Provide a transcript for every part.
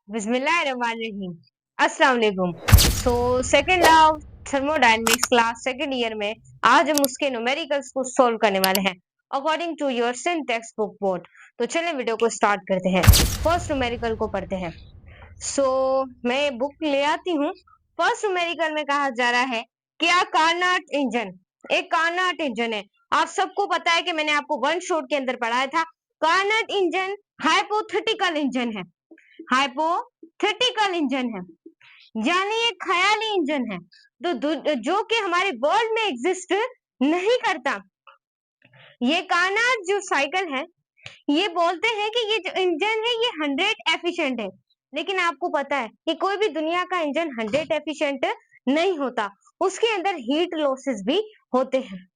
बिस्मिल्लाहिर्रहमानिर्रहीम। अस्सलाम वालेकुम। So second love thermodynamics class second year में आज हम उसके न्यूमेरिकल्स को सॉल्व करने वाले हैं according to your syntax book board. तो चलिए वीडियो को स्टार्ट करते हैं। फर्स्ट न्यूमेरिकल को पढ़ते हैं। मैं बुक ले आती हूँ। फर्स्ट न्यूमेरिकल में कहा जा रहा है कि आ कार्नाट इंजन एक कार्नाट इंजन है। आप सबको पता है कि मैंने आपको वन शॉट के अंदर पढ़ाया था। कार्नाट इंजन हाइपोथेटिकल इंजन है। हाइपोथेटिकल इंजन है यानी एक ख्याली इंजन है जो कि हमारे वर्ल्ड में एग्जिस्ट नहीं करता। ये कार्नाट जो साइकिल है, ये बोलते हैं कि ये जो इंजन है ये 100 एफिशिएंट है, लेकिन आपको पता है कि कोई भी दुनिया का इंजन 100 एफिशिएंट नहीं होता, उसके अंदर हीट लॉसेस भी होते हैं।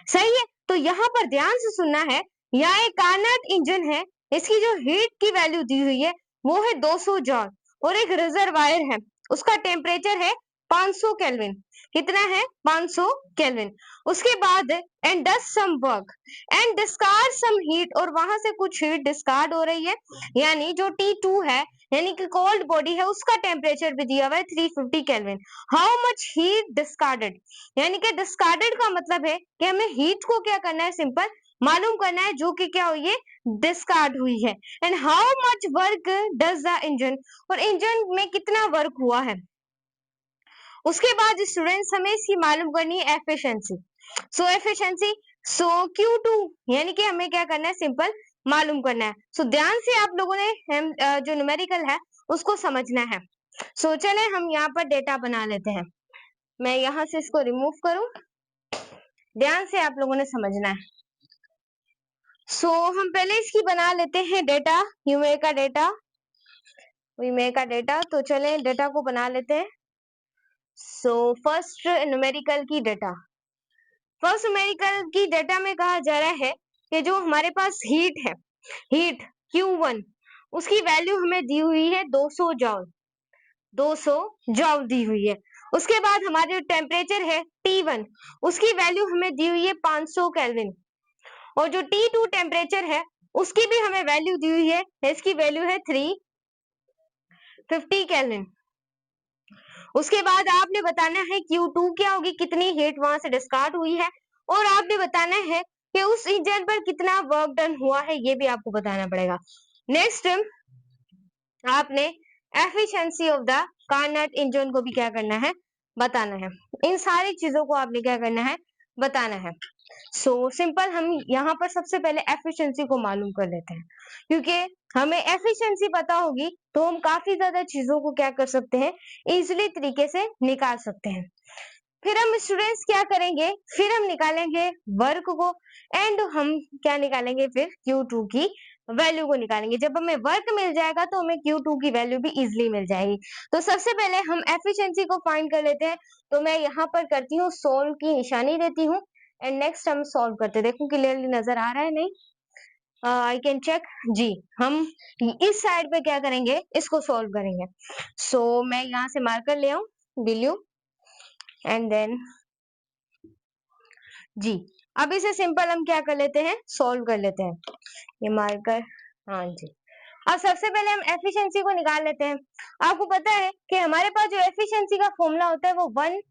सही है, तो यहाँ पर ध्यान से सुनना है। यहाँ एक कार्नट इंजन है, इसकी जो हीट की वैल्यू दी हुई है वो है 200 जॉल और एक रिजर्वायर है, उसका टेम्परेचर है 500 केल्विन। कितना है? 500 केल्विन। उसके बाद and does some work and discard some heat, और वहां से कुछ हीट डिस्कार्ड हो रही है, यानी जो T2 है यानी कि कोल्ड बॉडी है, उसका टेम्परेचर भी दिया हुआ है 350 kelvin. How much heat discarded, यानी कि डिस्कार्डेड का मतलब है कि हमें हीट को क्या करना है, सिंपल मालूम करना है, जो कि क्या हुई है, डिस्कार्ड हुई है। And how much work does the engine, और इंजन में कितना वर्क हुआ है। उसके बाद स्टूडेंट्स हमें इसकी मालूम करनी है एफिशिएंसी। एफिशिएंसी Q2 यानी कि हमें क्या करना है, सिंपल मालूम करना है। ध्यान से आप लोगों ने जो न्यूमेरिकल है उसको समझना है। चले हम यहाँ पर डेटा बना लेते हैं। मैं यहाँ से इसको रिमूव करूं, ध्यान से आप लोगों ने समझना है। हम पहले इसकी बना लेते हैं डेटा, यूमे का डेटा। तो चले डेटा को बना लेते हैं। फर्स्ट न्यूमेरिकल की डेटा, में कहा जा रहा है कि जो हमारे पास हीट है, हीट Q1, उसकी वैल्यू हमें दी हुई है 200 जॉल, 200 जॉल दी हुई है। उसके बाद हमारे जो टेम्परेचर है T1, उसकी वैल्यू हमें दी हुई है 500 केल्विन, और जो T2 टेम्परेचर है उसकी भी हमें वैल्यू दी हुई है, इसकी वैल्यू है 350 केल्विन। उसके बाद आपने बताना है Q2 क्या होगी, कितनी हीट वहां से डिस्कार्ड हुई है, और आपने बताना है कि उस इंजन पर कितना वर्क डन हुआ है, ये भी आपको बताना पड़ेगा। नेक्स्ट आपने efficiency of the Carnot engine को भी क्या करना है, बताना है। इन सारी चीजों को आपने क्या करना है, बताना है। सिंपल हम यहाँ पर सबसे पहले एफिशिएंसी को मालूम कर लेते हैं, क्योंकि हमें एफिशिएंसी पता होगी तो हम काफी ज्यादा चीजों को क्या कर सकते हैं, इजिली तरीके से निकाल सकते हैं। फिर हम स्टूडेंट्स क्या करेंगे, फिर हम निकालेंगे वर्क को, एंड हम क्या निकालेंगे, फिर Q2 की वैल्यू को निकालेंगे। जब हमें वर्क मिल जाएगा तो हमें Q2 की वैल्यू भी इजिली मिल जाएगी। तो सबसे पहले हम एफिशिएंसी को फाइंड कर लेते हैं। तो मैं यहाँ पर करती हूँ सोल्व की निशानी देती हूँ, एंड नेक्स्ट हम सॉल्व करते हैं। देखो क्लियरली नजर आ रहा है नहीं? आई कैन चेक जी। हम इस साइड पे क्या करेंगे, इसको सॉल्व करेंगे। मैं यहाँ से मार्कर ले आऊं, ब्लू, एंड देन जी। अब इसे सिंपल हम क्या कर लेते हैं, सॉल्व कर लेते हैं। ये मार्कर, हाँ जी। अब सबसे पहले हम एफिशिएंसी को निकाल लेते हैं। आपको पता है कि हमारे पास जो एफिशिएंसी का फॉर्मूला होता है वो 1,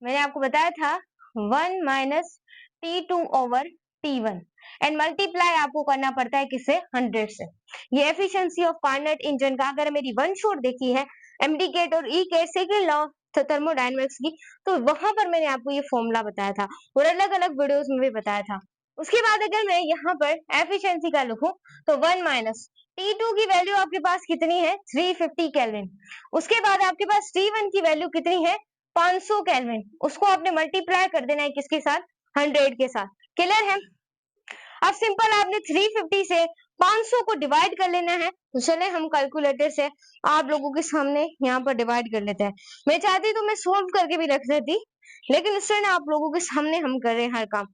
मैंने आपको बताया था, 1 minus T2 over T1, and multiply आपको करना पड़ता है किससे, 100 से। ये एफिशिएंसी ऑफ कार्नट इंजन का, अगर मेरी वन शॉट देखी है एमडी गेट और ई गेट सेकंड लॉ थर्मोडायनेमिक्स की, तो वहां पर मैंने आपको ये फॉर्मूला बताया था और अलग अलग वीडियोस में भी बताया था। उसके बाद अगर मैं यहाँ पर एफिशिएंसी का लिखूं तो 1 माइनस T2 की वैल्यू आपके पास कितनी है, 350 केल्विन। उसके बाद आपके पास T1 की वैल्यू कितनी है, 500 केल्विन। उसको आपने मल्टीप्लाई कर देना है किसके साथ, 100 के साथ। क्लियर है? अब सिंपल आपने 350 से 500 को डिवाइड कर लेना है। तो चले हम कैलकुलेटर से आप लोगों के सामने यहाँ पर डिवाइड कर लेते हैं। मैं चाहती तो मैं सोल्व करके भी रख देती, लेकिन इस तरह आप लोगों के सामने हम कर रहे हैं हर काम।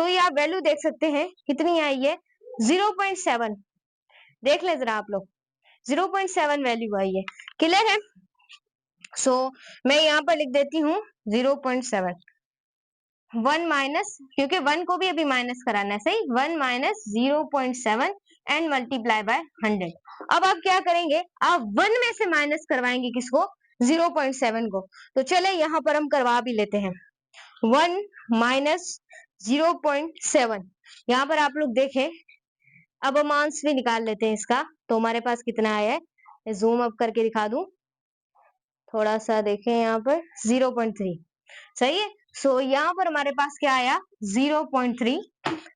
ये आप वैल्यू देख सकते हैं कितनी आई है, 0.7। देख ले जरा आप लोग, 0.7 वैल्यू आई है। क्लियर है? मैं यहाँ पर लिख देती हूँ 0.7, 1 माइनस, क्योंकि 1 को भी अभी माइनस कराना है, सही, 1 माइनस 0.7 एंड मल्टीप्लाई बाय 100। अब आप क्या करेंगे, आप 1 में से माइनस करवाएंगे किसको, 0.7 को। तो चले यहाँ पर हम करवा भी लेते हैं, 1 माइनस 0.7। यहाँ पर आप लोग देखें, अब हम आंसर भी निकाल लेते हैं इसका। तो हमारे पास कितना आया है, जूम अप करके दिखा दूं, थोड़ा सा देखें यहाँ पर 0.3, सही है। सो यहाँ पर हमारे पास क्या आया, 0.3।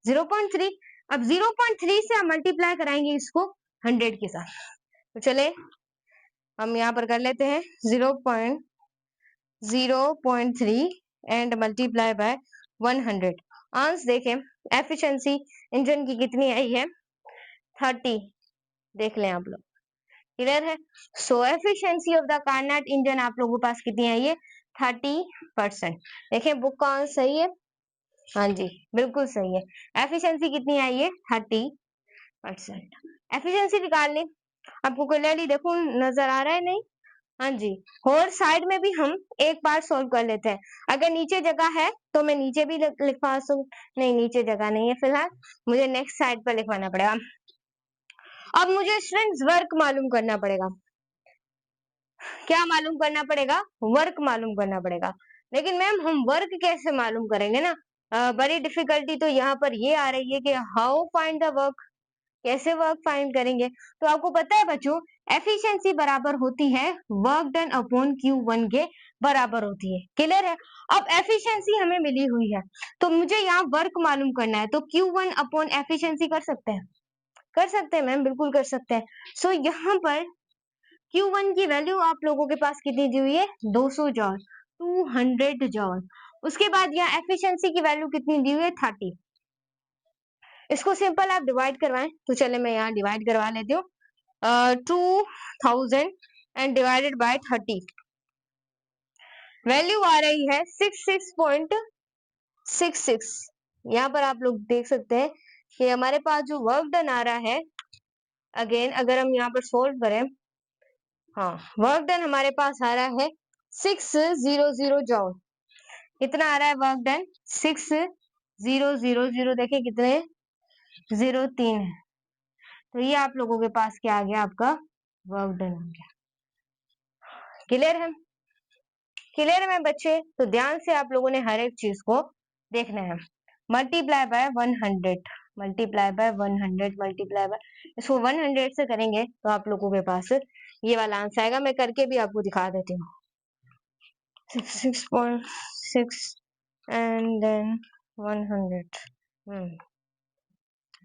0.3, अब 0.3 से हम मल्टीप्लाई कराएंगे इसको 100 के साथ। तो चले हम यहाँ पर कर लेते हैं 0.3 एंड मल्टीप्लाई बाय 100। आंसर देखें, एफिशिएंसी इंजन की कितनी आई है, 30। देख लें आप लोग, क्लियर है। सो एफिशिएंसी ऑफ द कार्नेट इंजन आप लोगों के पास कितनी आई है, 30%। देखें बुक का आंसर सही है, हाँ जी बिल्कुल सही है। एफिशिएंसी कितनी आई है, 30%। एफिशिएंसी निकाल लें, आपको क्लियरली देखो नजर आ रहा है नहीं, हाँ जी। और साइड में भी हम एक बार सॉल्व कर लेते हैं। अगर नीचे जगह है तो मैं नीचे भी लिखवा सकूं, नहीं नीचे जगह नहीं है फिलहाल, मुझे नेक्स्ट साइड पर लिखवाना पड़ेगा। अब मुझे स्टूडेंट्स वर्क मालूम करना पड़ेगा। क्या मालूम करना पड़ेगा, वर्क मालूम करना पड़ेगा। लेकिन मैम हम वर्क कैसे मालूम करेंगे ना, बड़ी डिफिकल्टी तो यहाँ पर ये आ रही है कि हाउ फाइंड द वर्क, कैसे वर्क फाइंड करेंगे। तो आपको पता है बच्चों, एफिशिएंसी बराबर होती है वर्क डन अपॉन Q1 के बराबर होती है, क्लियर है। अब एफिशिएंसी हमें मिली हुई है, तो मुझे यहाँ वर्क मालूम करना है, तो Q1 अपॉन एफिशिएंसी कर सकते हैं, कर सकते हैं मैम, बिल्कुल कर सकते हैं। सो यहाँ पर Q1 की वैल्यू आप लोगों के पास कितनी दी हुई है, 200 जॉल, 200 जॉल। उसके बाद यहाँ एफिशिएंसी की वैल्यू कितनी दी हुई है, 30। इसको सिंपल आप डिवाइड करवाएं, तो चले मैं यहाँ डिवाइड करवा लेती हूँ, 2000 एंड डिवाइडेड बाय 30, वैल्यू आ रही है 66.66। यहाँ पर आप लोग देख सकते हैं कि हमारे पास जो वर्क डन आ रहा है, अगेन अगर हम यहाँ पर सोल्व करें, हाँ वर्क डन हमारे पास आ रहा है 600 जॉल। कितना आ रहा है वर्क डन, 6000, देखिए कितने 03 है। तो ये आप लोगों के पास क्या आ गया, आपका वर्क डन आ गया। क्लियर है, क्लियर है बच्चे। तो ध्यान से आप लोगों ने हर एक चीज को देखना है। Multiply by 100, multiply by 100, multiply bye, इसको 100 से करेंगे तो आप लोगों के पास ये वाला आंसर आएगा। मैं करके भी आपको दिखा देती हूँ, 6.6 एंड देन 100।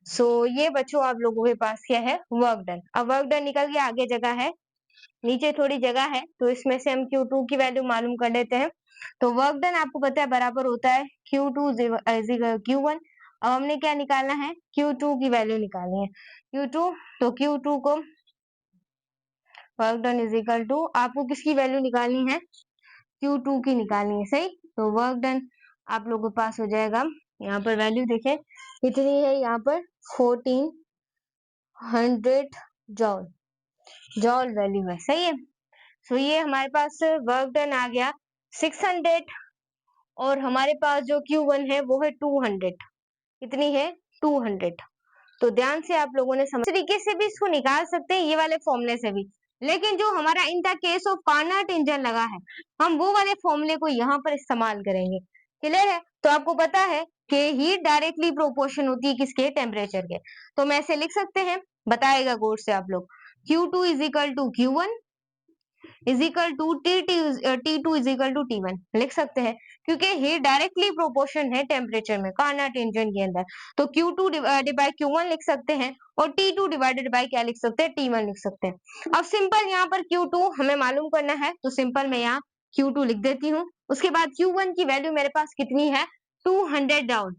सो ये बच्चों आप लोगों के पास क्या है, वर्क डन। अब वर्क डन निकल गया, आगे जगह है, नीचे थोड़ी जगह है, तो इसमें से हम Q2 की वैल्यू मालूम कर लेते हैं। तो वर्क डन आपको पता है बराबर होता है Q2 Q1। अब हमने क्या निकालना है, Q2 की वैल्यू निकालनी है, Q2। तो Q2 को work done is equal to, आपको किसकी वैल्यू निकालनी है, Q2 की निकालनी है, सही। तो वर्क डन आप लोगों के पास हो जाएगा, यहाँ पर वैल्यू देखें कितनी है, यहाँ पर 1400 जॉल, जॉल वैल्यू है, सही है। सो ये हमारे पास वर्क डन आ गया 600, और हमारे पास जो Q1 है वो है 200। कितनी है, 200। तो ध्यान से आप लोगों ने समझ तरीके से भी इसको निकाल सकते हैं, ये वाले फॉर्मूले से भी। लेकिन जो हमारा in the case of Carnot engine लगा है, हम वो वाले फॉर्मूले को यहाँ पर इस्तेमाल करेंगे, क्लियर है। तो आपको पता है कि हीट डायरेक्टली प्रोपोर्शन होती है किसके, टेम्परेचर के। तो मैं ऐसे लिख सकते हैं, बताएगा गौर से आप लोग, Q2 is equal to Q1 is equal to T2 is equal to T1 लिख सकते हैं, क्योंकि हीट डायरेक्टली प्रोपोर्शन है टेम्परेचर में कार्नोट इंजन के अंदर। तो Q2 डिवाइडेड बाय Q1 लिख सकते हैं, और T2 डिवाइडेड बाय क्या लिख सकते हैं, T1 लिख सकते हैं। अब सिंपल यहाँ पर Q2 हमें मालूम करना है, तो सिंपल मैं यहाँ Q2 लिख देती हूँ। उसके बाद Q1 की वैल्यू मेरे पास कितनी है, 200 जॉल,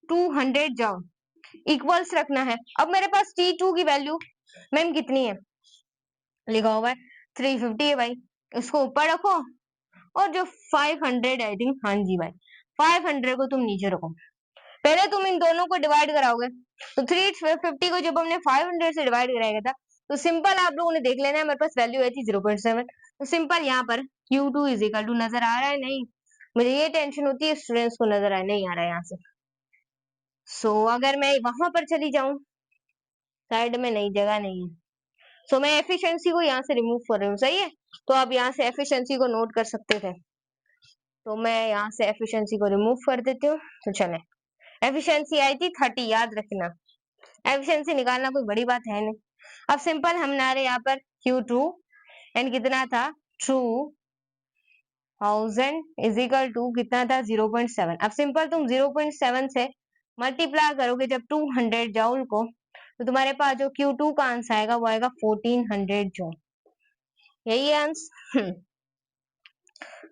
200 जॉल इक्वल्स रखना है। अब मेरे पास T2 की वैल्यू मैम कितनी है, लिखा हुआ है 350 है भाई, इसको ऊपर रखो, और जो 500 आई थिंक, हाँ जी भाई 500 को तुम नीचे रखो। पहले तुम इन दोनों को डिवाइड कराओगे, तो 350 को जब हमने 500 से डिवाइड कराया था, तो सिंपल आप लोगों ने देख लेना है, मेरे पास वैल्यू आई थी 0.7। तो सिंपल यहाँ पर Q2 इज इक्वल टू, नजर आ रहा है नहीं, मुझे ये टेंशन होती है स्टूडेंट्स को नजर आ नहीं आ रहा है यहाँ से। सो अगर मैं वहां पर चली जाऊं, साइड में नहीं, जगह नहीं है। सो मैं एफिशिएंसी को यहाँ से रिमूव कर रही हूँ, सही है। तो आप यहाँ से एफिशिएंसी को नोट कर सकते थे। तो मैं यहाँ से एफिशिएंसी को रिमूव कर देती हूँ। तो चले, एफिशिएंसी आई थी 30, याद रखना। एफिशिएंसी निकालना कोई बड़ी बात है नहीं। अब सिंपल हमारे यहाँ पर Q2 एंड कितना था 2000 इज इक्वल टू कितना था 0.7। अब सिंपल तुम 0.7 से मल्टीप्लाई करोगे जब 200 जूल को, तो तुम्हारे पास जो Q2 का आंसर आएगा वो आएगा 1400 जूल। यही है आंसर।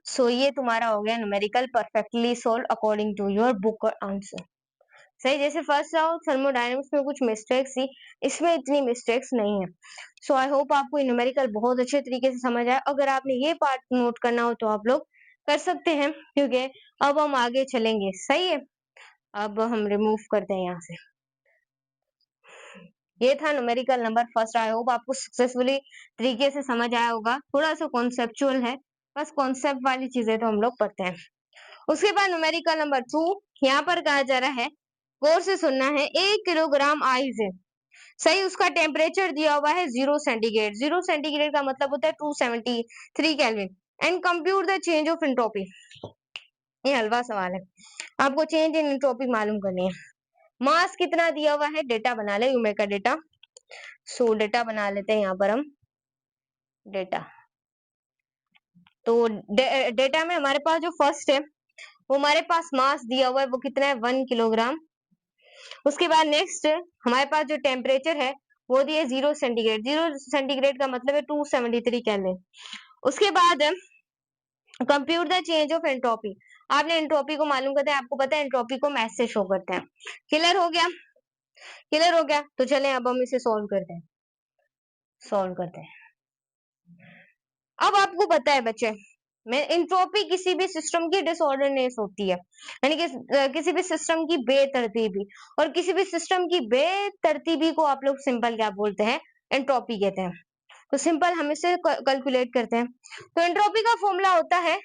सो ये तुम्हारा हो गया numerical perfectly solve according to your book और आंसर। सही, जैसे फर्स्ट राउंड थर्मोडायनेमिक्स में कुछ मिस्टेक्स थी, इसमें इतनी मिस्टेक्स नहीं है। सो आई होप आपको न्यूमेरिकल बहुत अच्छे तरीके से समझ आया। अगर आपने ये पार्ट नोट करना हो तो आप लोग कर सकते हैं, क्योंकि अब हम आगे चलेंगे। सही है, अब हम रिमूव करते हैं यहाँ से। ये था numerical number first. I hope आपको सक्सेसफुली तरीके से समझ आया होगा। थोड़ा सा कॉन्सेप्चुअल है, बस कॉन्सेप्ट वाली चीजें तो हम लोग पढ़ते हैं। उसके बाद न्यूमेरिकल नंबर 2 यहाँ पर कहा जा रहा है, गौर से सुनना है, 1 किलोग्राम आइस है, सही, उसका टेम्परेचर दिया हुआ है 0 सेंटीग्रेड। 0 सेंटीग्रेड का मतलब होता है 273 kelvin, and compute the change of entropy. ये हलवा सवाल है, आपको चेंज इन एंट्रोपी मालूम करनी है। मास कितना दिया हुआ है, डेटा बना ले, यूमे का डेटा। सो डेटा बना लेते हैं यहाँ पर हम डेटा। तो डेटा में हमारे पास जो फर्स्ट है वो हमारे पास मास दिया हुआ है, वो कितना है 1 किलोग्राम। उसके बाद नेक्स्ट हमारे पास जो टेम्परेचर है वो दिए 0 सेंटीग्रेड। 0 सेंटीग्रेड का मतलब है 273 केल्विन। उसके बाद compute the change of entropy. आपने एंट्रोपी को मालूम करते हैं, आपको पता है एंट्रोपी को मैथ से शो करते हैं। क्लियर हो गया, क्लियर हो गया। तो चलें अब हम इसे सॉल्व करते हैं, सॉल्व करते हैं। अब आपको पता है बच्चे, में एंट्रोपी किसी भी सिस्टम की डिसऑर्डरनेस होती है, यानी कि किसी भी सिस्टम की बेतरतीबी, और किसी भी सिस्टम की बेतरतीबी को आप लोग सिंपल क्या बोलते हैं, एंट्रोपी कहते हैं। तो सिंपल हम इसे कैलकुलेट करते हैं। तो एंट्रोपी का फॉर्मूला होता है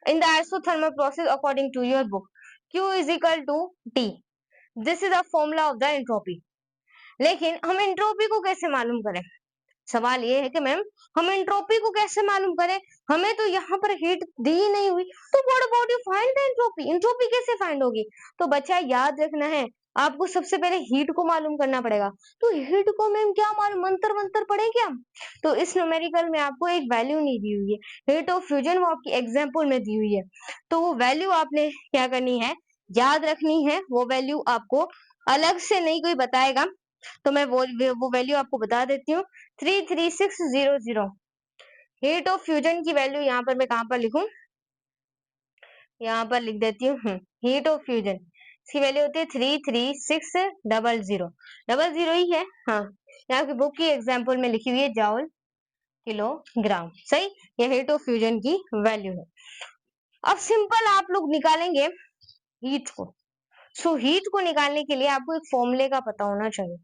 in the isothermal process according to your book, Q is equal to T। This is the formula of the entropy. लेकिन हम एंट्रोपी को कैसे मालूम करें, सवाल ये है कि मैम हम एंट्रोपी को कैसे मालूम करें, हमें तो यहाँ पर हीट दी ही नहीं हुई। तो what about you find the entropy, entropy कैसे फाइंड होगी। तो बच्चा याद रखना है, आपको सबसे पहले हीट को मालूम करना पड़ेगा। तो हीट को मैम क्या मालूम, मंत्र मंत्र पढ़े क्या। तो इस न्यूमेरिकल में आपको एक वैल्यू नहीं दी हुई है, हीट ऑफ फ्यूजन वो आपकी एग्जाम्पल में दी हुई है। तो वो वैल्यू आपने क्या करनी है, याद रखनी है। वो वैल्यू आपको अलग से नहीं कोई बताएगा, तो मैं वो वैल्यू आपको बता देती हूँ। 33600 हीट ऑफ फ्यूजन की वैल्यू यहाँ पर मैं कहाँ पर लिखूं, यहाँ पर लिख देती हूँ। हीट ऑफ फ्यूजन इसकी वैल्यू होती है 33600, 00 ही है। हाँ, यहाँ की बुक की एग्जाम्पल में लिखी हुई है जॉल किलोग्राम, सही, ये हीट ऑफ फ्यूजन की वैल्यू है। अब सिंपल आप लोग निकालेंगे हीट को। सो हीट को निकालने के लिए आपको एक फॉर्मूले का पता होना चाहिए,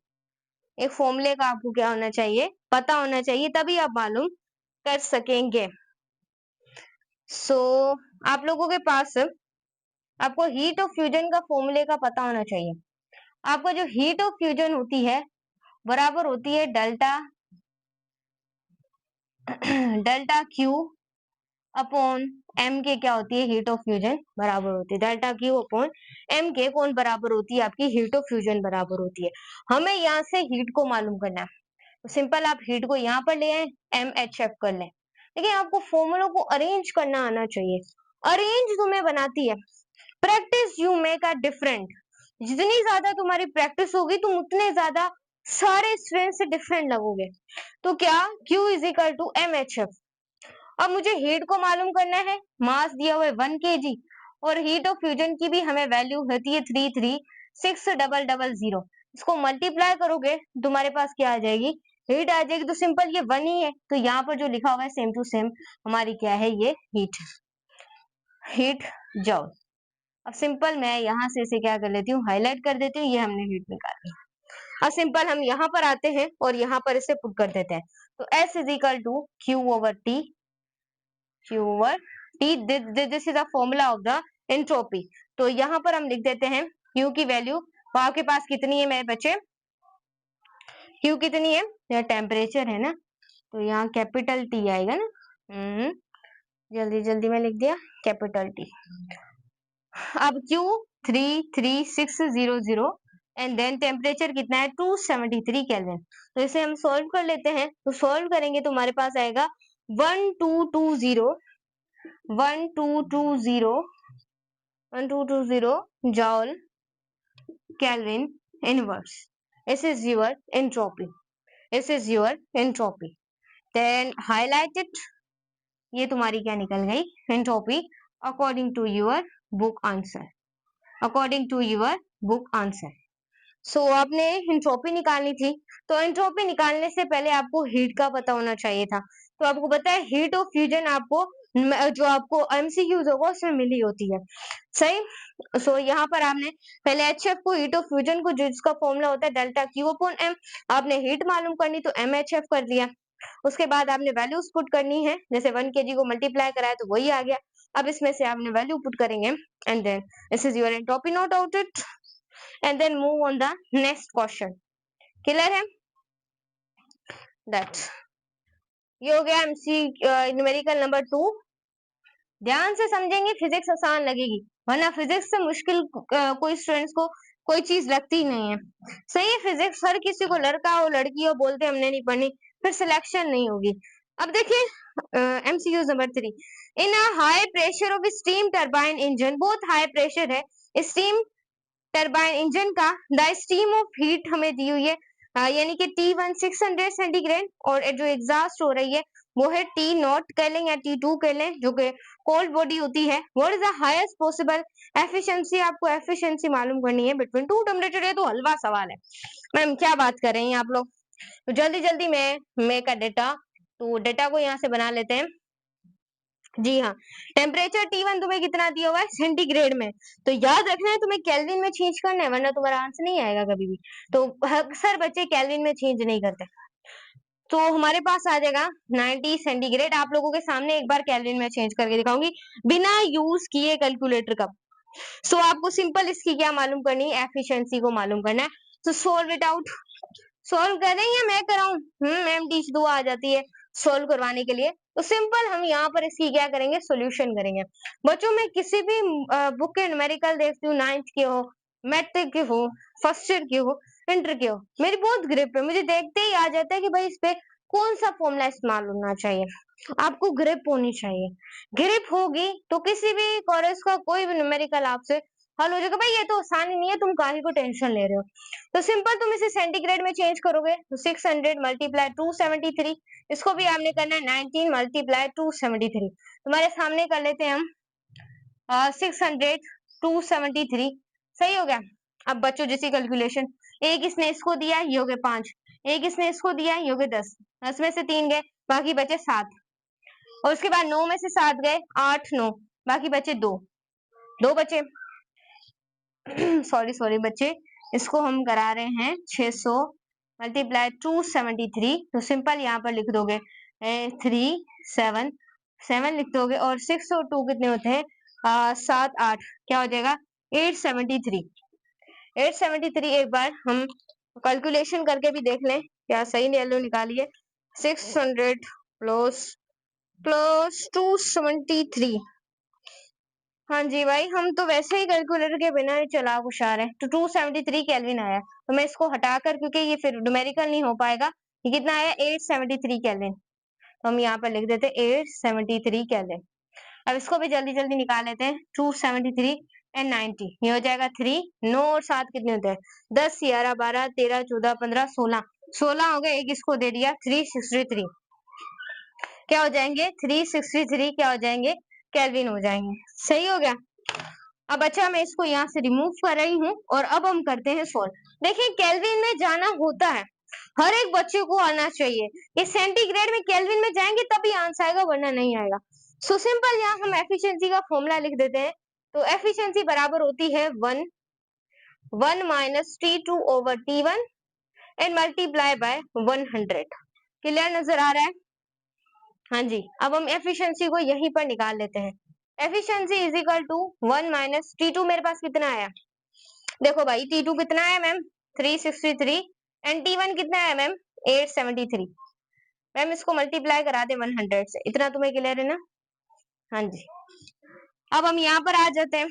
एक फॉर्मूले का आपको क्या होना चाहिए, पता होना चाहिए, तभी आप मालूम कर सकेंगे। सो आप लोगों के पास आपको हीट ऑफ फ्यूजन का फॉर्मूले का पता होना चाहिए। आपको जो हीट ऑफ फ्यूजन होती है बराबर होती है delta delta Q upon M के, क्या होती है, हीट ऑफ फ्यूजन बराबर होती है डेल्टा क्यू अपॉन एम के। कौन बराबर होती है, आपकी हीट ऑफ फ्यूजन बराबर होती है। हमें यहाँ से हीट को मालूम करना है, तो सिंपल आप हीट को यहाँ पर ले आए, MHF कर लें। लेकिन आपको फॉर्मूलों को अरेंज करना आना चाहिए, अरेंज तुम्हें बनाती है practice, you make a different. जितनी ज्यादा तुम्हारी प्रैक्टिस होगी तुम उतने ज्यादा सारे स्टूडेंट से डिफरेंट लगोगे। तो क्या, Q is equal to MHF। अब मुझे हीट को मालूम करना है, मास दिया हुआ है 1 kg, और हीट ऑफ फ्यूजन की भी हमें वैल्यू होती है 33600। इसको मल्टीप्लाई करोगे तुम्हारे पास क्या आ जाएगी, हीट आ जाएगी। तो सिंपल ये 1 ही है, तो यहाँ पर जो लिखा हुआ है सेम टू सेम हमारी क्या है, ये हीट जॉल। अब सिंपल मैं यहाँ से इसे क्या कर लेती हूँ, हाईलाइट कर देती हूँ, ये हमने हीट निकाली। अब सिंपल हम यहाँ पर आते हैं और यहाँ पर इसे पुट कर देते हैं। तो S is equal to Q over T, this is the formula of the entropy. तो यहाँ पर हम लिख देते हैं Q की वैल्यू, आपके पास कितनी है मेरे बच्चे, क्यू कितनी है, यह टेम्परेचर है ना, तो यहाँ कैपिटल टी आएगा ना। जल्दी जल्दी में लिख दिया कैपिटल टी। अब Q 33600 एंड देन टेम्परेचर कितना है 273 केल्विन। तो इसे हम सॉल्व कर लेते हैं। तो सॉल्व करेंगे तो हमारे पास आएगा 1220 जॉल kelvin inverse. This is your entropy. This is your entropy. Then highlight it. ये तुम्हारी क्या निकल गई, entropy, according to your book answer, according to your book answer. So आपने एंट्रोपी निकालनी थी, तो एंट्रोपी निकालने से पहले आपको हीट का पता होना चाहिए था। तो आपको पता है हीट ऑफ फ्यूजन आपको जो आपको एमसीक्यूज होगा उसमें मिली होती है, सही। सो यहाँ पर आपने पहले HF को, हीट ऑफ फ्यूजन को, जिसका फॉर्मूला होता है डेल्टा Q अपॉन M, आपने हीट मालूम करनी तो MHF कर दिया। उसके बाद आपने वैल्यूज पुट करनी है, जैसे 1 kg को मल्टीप्लाई कराया तो वही आ गया। अब इसमें से आपने वैल्यू पुट करेंगे and then this is your entropy, note out it and then move on the next question. Clear है? दैट ये हो गया एमसी न्यूमेरिकल नंबर 2। ध्यान से समझेंगे, फिजिक्स आसान लगेगी, वरना फिजिक्स से मुश्किल कोई स्टूडेंट्स को कोई चीज लगती ही नहीं है। सही है, फिजिक्स हर किसी को, लड़का हो लड़की हो, बोलते हमने नहीं पढ़नी, फिर सिलेक्शन नहीं होगी। अब देखिए MCQs number 3, in a high pressure of steam turbine engine, बहुत हाई प्रेशर है स्टीम टरबाइन इंजन का, द स्टीम ऑफ हीट हमें दी हुई है यानी कि T1 600 सेंटीग्रेड, और जो एग्जॉस्ट हो रही है वो है T नॉट कर लें या T2 कर लें, जो कि कोल्ड बॉडी होती है। What is the highest possible efficiency, आपको एफिशिएंसी मालूम करनी है बिटवीन टू टेम्परेचर। ये तो हलवा सवाल है मैम, क्या बात कर रहे हैं आप लोग। तो जल्दी जल्दी मैं का डेटा, तो डेटा को यहाँ से बना लेते हैं। जी हाँ, टेम्परेचर T1 तुम्हें कितना दिया हुआ है सेंटीग्रेड में, तो याद रखना है तुम्हें केल्विन में चेंज करना है, वरना तुम्हारा आंसर नहीं आएगा कभी भी। तो अक्सर बच्चे केल्विन में चेंज नहीं करते, तो हमारे पास आ जाएगा 90 सेंटीग्रेड। आप लोगों के सामने एक बार केल्विन में चेंज करके दिखाऊंगी बिना यूज किए कैलकुलेटर का। सो आपको सिंपल इसकी क्या मालूम करनी है, एफिशिएंसी को मालूम करना है। तो सोल्व इट आउट। सोल्व कर रहे हैं या मैं कराऊं? मैम टीच दो आ जाती है सोल्व करवाने के लिए। तो सिंपल हम यहाँ पर इसकी क्या करेंगे, सॉल्यूशन करेंगे। बच्चों में किसी भी बुक के न्यूमेरिकल देखती हूँ, 9th के हो, मैट्रिक के हो, फर्स्ट ईयर के हो, इंटर के हो, मेरी बहुत ग्रिप है, मुझे देखते ही आ जाता है कि भाई इस पे कौन सा फॉर्मूला इस्तेमाल होना चाहिए। आपको ग्रिप होनी चाहिए, ग्रिप होगी तो किसी भी कोर्स का कोई भी न्यूमेरिकल आपसे हल हो जाएगा। भाई ये तो आसानी नहीं है, तुम काहे को टेंशन ले रहे हो। तो सिंपल तुम इसे सेंटीग्रेड में चेंज करोगे तो 600 मल्टीप्लाई 273, इसको भी आपने करना है 19 मल्टीप्लाई 273। तुम्हारे सामने कर लेते हैं हम 600 273, सही हो गया। अब बच्चों जैसी कैलकुलेशन, एक इसने इसको दिया ये हो गए 5, एक इसने इसको दिया ये हो गए 10, 10 में से 3 गए, बाकी बचे 7, और उसके बाद 9 में से 7 गए, 8 9, बाकी बचे 2, 2 बचे सॉरी सॉरी बच्चे, इसको हम करा रहे हैं 600 मल्टीप्लाई 273। तो सिंपल यहाँ पर लिख दोगे 377 लिख दोगे, और 6 और 2 कितने होते हैं 7 8, क्या हो जाएगा 873। 873 एक बार हम कैलकुलेशन करके भी देख लें क्या सही वैल्यू निकालिए। 600 प्लस 273, हाँ जी भाई, हम तो वैसे ही कैलकुलेटर के बिना ही चला होशियार है। तो 273 केल्विन आया, तो मैं इसको हटाकर, क्योंकि ये फिर न्यूमेरिकल नहीं हो पाएगा, ये कितना आया 873 केल्विन, तो हम यहाँ पर लिख देते 873 केल्विन। अब इसको भी जल्दी जल्दी निकाल लेते हैं, 273 एंड 90, ये हो जाएगा 3, 9 और 7 कितने होते हैं 10 11 12 13 14 15 16, 16 हो गए, एक इसको दे दिया 363, क्या हो जाएंगे 363, क्या हो जाएंगे केल्विन हो जाएंगे। सही हो गया। अब अच्छा मैं इसको यहाँ से रिमूव कर रही हूँ, और अब हम करते हैं सोल्व। देखिए केल्विन में जाना होता है, हर एक बच्चे को आना चाहिए। ये सेंटीग्रेड में केल्विन में जाएंगे तभी आंसर आएगा, वरना नहीं आएगा। सो सिंपल यहाँ हम एफिशिएंसी का फॉर्मूला लिख देते हैं। तो एफिशिएंसी बराबर होती है 1 minus T2 over T1 and multiply by 100। Clear नजर आ रहा है? हाँ जी, अब हम एफिशिएंसी को यहीं पर निकाल लेते हैं। Efficiency is equal to 1 minus T2, मेरे पास कितना आया देखो भाई, T2 कितना है मैम 363 एंड T1 कितना है मैम 873। मैम इसको मल्टीप्लाई करा दे 100 से, इतना तुम्हें क्लियर है ना? हाँ जी। अब हम यहाँ पर आ जाते हैं,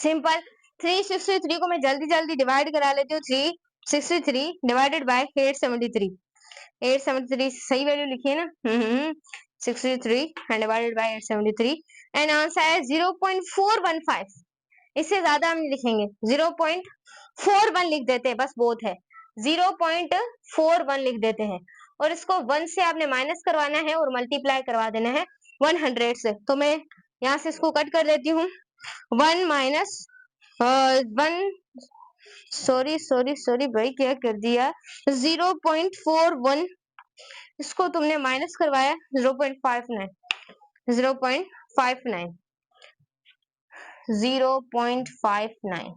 सिंपल 363 को मैं जल्दी जल्दी डिवाइड करा लेती हूँ। 363 डिवाइडेड बाय 873। 873 सही वैल्यू लिखिए ना। 63 and divided by 873 and answer है 0.415। इससे ज्यादा हम लिखेंगे, 0.41 लिख देते हैं, बस बहुत है। 0.41 लिख देते हैं और इसको 1 से आपने माइनस करवाना है और मल्टीप्लाई करवा देना है 100 से। तो मैं यहाँ से इसको कट कर देती हूँ। 1 माइनस 1, सॉरी भाई, क्या कर दिया, 0.41 इसको तुमने माइनस करवाया 0.59, 0.59, 0.59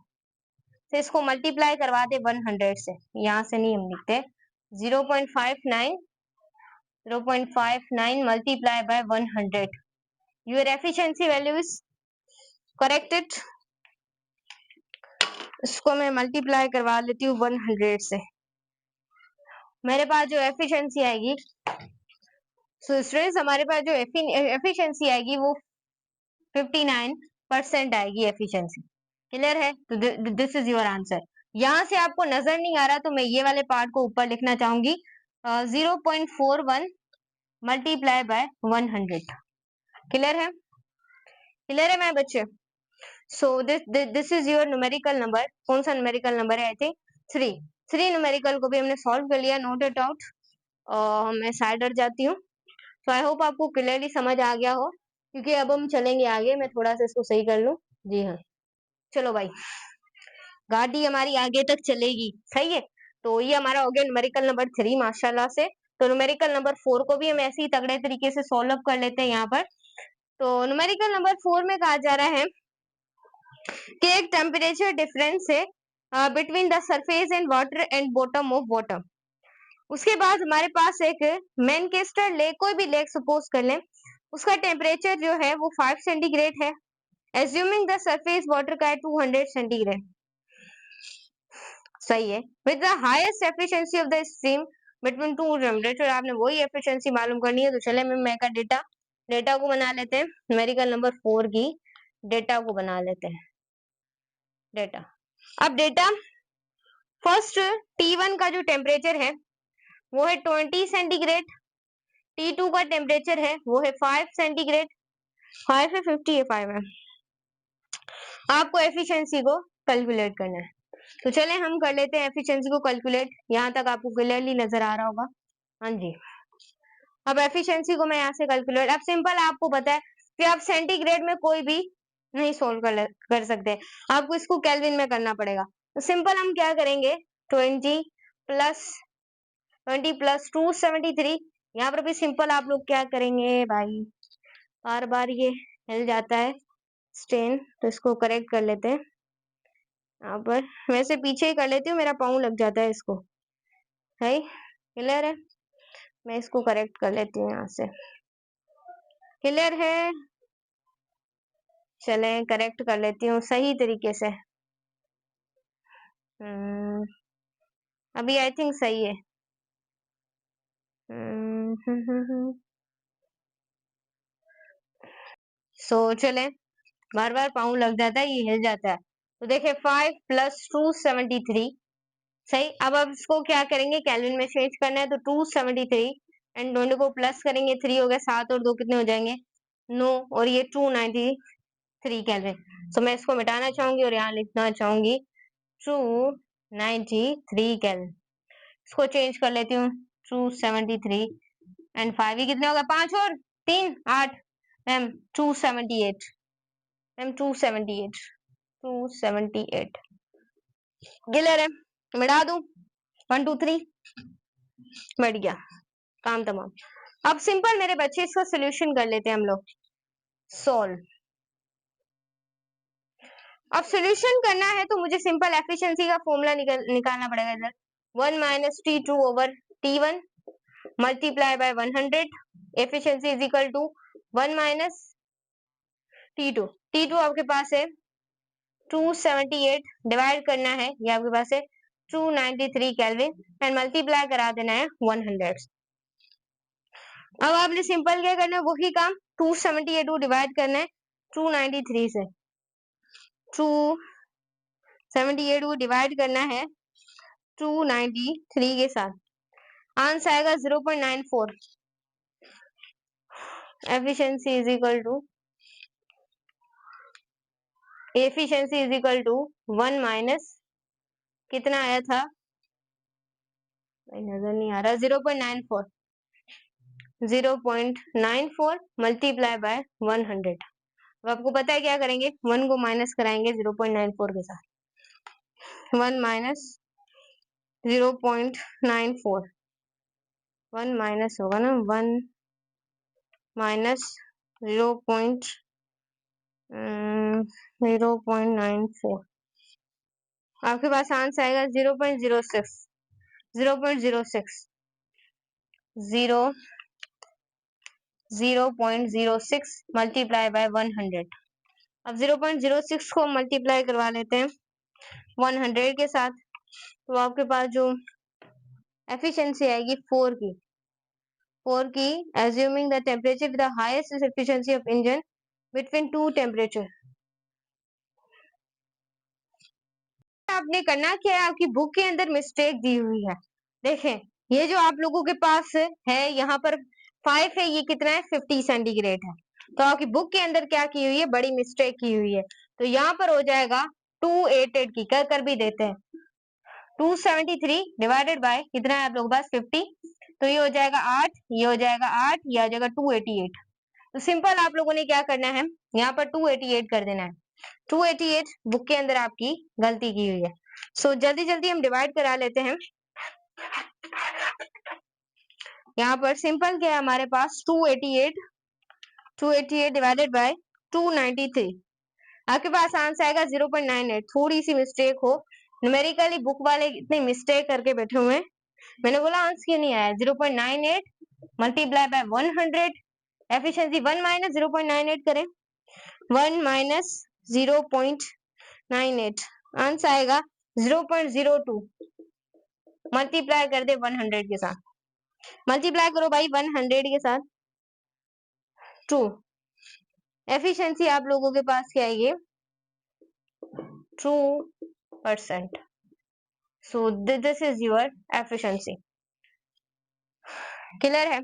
से इसको मल्टीप्लाई करवा दे 100 से। यहाँ से नहीं हम लिखते, 0.59, 0.59 multiply by 100. Your efficiency value is corrected. इसको मैं मल्टीप्लाई करवा लेती हूँ 100 से। मेरे पास जो एफिशिएंसी आएगी, सो स्टूडेंट्स हमारे पास जो एफिशिएंसी आएगी वो 59% आएगी एफिशिएंसी। क्लियर है? तो दिस इज योर आंसर। यहाँ से आपको नजर नहीं आ रहा तो मैं ये वाले पार्ट को ऊपर लिखना चाहूंगी, 0.41 मल्टीप्लाई बाय 100। क्लियर है? क्लियर है मेरे बच्चे? सो this is your numerical number. कौन सा न्यूमेरिकल नंबर है? आई थिंक 3 न्यूमेरिकल को भी हमने सॉल्व कर लिया, नोट इट आउट। मैं साइड हट जाती हूँ। तो आई होप आपको क्लियरली समझ आ गया हो, क्योंकि अब हम चलेंगे आगे। मैं थोड़ा सा इसको सही कर लूँ। जी हाँ, चलो भाई, गाड़ी हमारी आगे तक चलेगी। सही है, तो ये हमारा हो गया न्यूमेरिकल नंबर 3 माशाल्लाह से। तो न्यूमेरिकल नंबर 4 को भी हम ऐसे ही तगड़े तरीके से सॉल्व कर लेते हैं यहाँ पर। तो न्यूमेरिकल नंबर 4 में कहा जा रहा है कि एक टेम्परेचर डिफरेंस है between the surface and water and bottom of water. उसके बाद हमारे पास एक मैनचेस्टर लेक, कोई भी लेक सपोज कर लें, उसका टेम्परेचर जो है वो 5 सेंटीग्रेड है, एज्यूमिंग द सरफेस वाटर का है 200 सेंटीग्रेड। सही है। With the highest efficiency of the stream between two temperature, आपने वही एफिशिएंसी मालूम करनी है। तो चले मैं का डेटा को बना लेते हैं, न्यूमेरिकल नंबर 4 की डेटा को बना लेते हैं। डेटा, अब डेटा फर्स्ट T1 का जो टेम्परेचर है वो है 20 सेंटीग्रेड, T2 का टेम्परेचर है वो है 5 सेंटीग्रेड। 5 है, 50 है, 5 है। आपको एफिशिएंसी को कैलकुलेट करना है। तो चले हम कर लेते हैं एफिशिएंसी को कैलकुलेट। यहाँ तक आपको क्लियरली नजर आ रहा होगा। हाँ जी, अब एफिशिएंसी को मैं यहाँ से कैलकुलेट, अब सिंपल आपको पता है कि आप सेंटीग्रेड में कोई भी नहीं सोल्व कर सकते, आपको इसको केल्विन में करना पड़ेगा। तो सिंपल हम क्या करेंगे, 20 प्लस 273। यहाँ पर भी सिंपल आप लोग क्या करेंगे भाई, बार बार ये हिल जाता है स्टेन, तो इसको करेक्ट कर लेते हैं। यहाँ पर वैसे पीछे ही कर लेती हूँ, मेरा पाँव लग जाता है इसको। है क्लियर है? मैं इसको करेक्ट कर लेती हूँ यहाँ से। क्लियर है? चले करेक्ट कर लेती हूँ सही तरीके से। अभी आई थिंक सही है। सो चले, बार बार पाँव लग जाता है, ये हिल जाता है। तो देखिए 5 प्लस 273। सही। अब इसको क्या करेंगे, केल्विन में चेंज करना है। तो 273 एंड दोनों को प्लस करेंगे, 3 हो गया, 7 और 2 कितने हो जाएंगे, 9, और ये 293 केल्विन। तो मैं इसको मिटाना चाहूंगी और यहाँ लिखना चाहूंगी 293 केल्विन। इसको चेंज कर लेती हूँ, 273 एंड 5, ये कितने हो गए, 5 और 3 8, मैम 278, मैम 278 क्लियर है? मिटा दूं, 1 2 3 बैठ गया, काम तमाम। अब सिंपल मेरे बच्चे इसका सोल्यूशन कर लेते हैं हम लोग, सॉल्व। अब सोल्यूशन करना है तो मुझे सिंपल एफिशिएंसी का फॉर्मूला निकालना पड़ेगा। इधर 1 minus T2 over T1 multiply by 100, efficiency is equal to 1 minus T2। T2 आपके पास है 278, डिवाइड करना है, ये आपके पास है 293 केल्विन एंड मल्टीप्लाई करा देना है 100। अब आपने सिंपल क्या करना है, वही काम 278 को डिवाइड करना है 293 से। 278 को डिवाइड करना है 293 के साथ, आंसर आएगा 0.94। Efficiency is equal to 1 minus कितना आया था, नजर नहीं आ रहा, 0.94 मल्टीप्लाई बाय 100। अब आपको पता है क्या करेंगे, 1 को माइनस कराएंगे 0.94 के साथ। 1 माइनस 0.94, 1 माइनस होगा ना, 1 माइनस 0.94, आपके पास आंसर आएगा 0.06 मल्टीप्लाई बाय 100। अब 0.06 को मल्टीप्लाई करवा लेते हैं 100 के साथ, तो आपके पास जो एफिशिएंसी आएगी 4 की assuming the temperature with the highest efficiency of engine between two temperature। आपने करना क्या है, आपकी बुक के अंदर मिस्टेक दी हुई है। देखें, ये जो आप लोगों के पास है यहाँ पर 5 है, ये कितना है 50 सेंटीग्रेड है, तो आपकी बुक के अंदर क्या की हुई है, बड़ी मिस्टेक की हुई है। तो यहाँ पर हो जाएगा 288 की कर भी देते हैं, 273 डिवाइडेड बाय कितना है आप लोगों के पास 50, तो ये हो जाएगा 8, ये हो जाएगा 8, ये आ जाएगा 288। तो सिंपल आप लोगों ने क्या करना है, यहाँ पर 288 कर देना है। 288 बुक के अंदर आपकी गलती की हुई है। सो जल्दी जल्दी हम डिवाइड करा लेते हैं। यहाँ पर सिंपल क्या है हमारे पास 288 डिवाइडेड बाय 293, आपके पास आंसर आएगा 0.98। थोड़ी सी मिस्टेक हो, न्यूमेरिकली बुक वाले इतने मिस्टेक करके बैठे हुए हैं, मैंने बोला आंसर क्यों नहीं आया। 0.98 मल्टीप्लाई बाय 100, एफिशिएंसी 1 माइनस 0.98 करें, 1 माइनस 0.98, आंसर आएगा 0.02 मल्टीप्लाई कर दे 100 के साथ, मल्टीप्लाई करो भाई 100 के साथ 2, एफिशिएंसी आप लोगों के पास क्या है, ये 2%। सो this is your efficiency, clear है।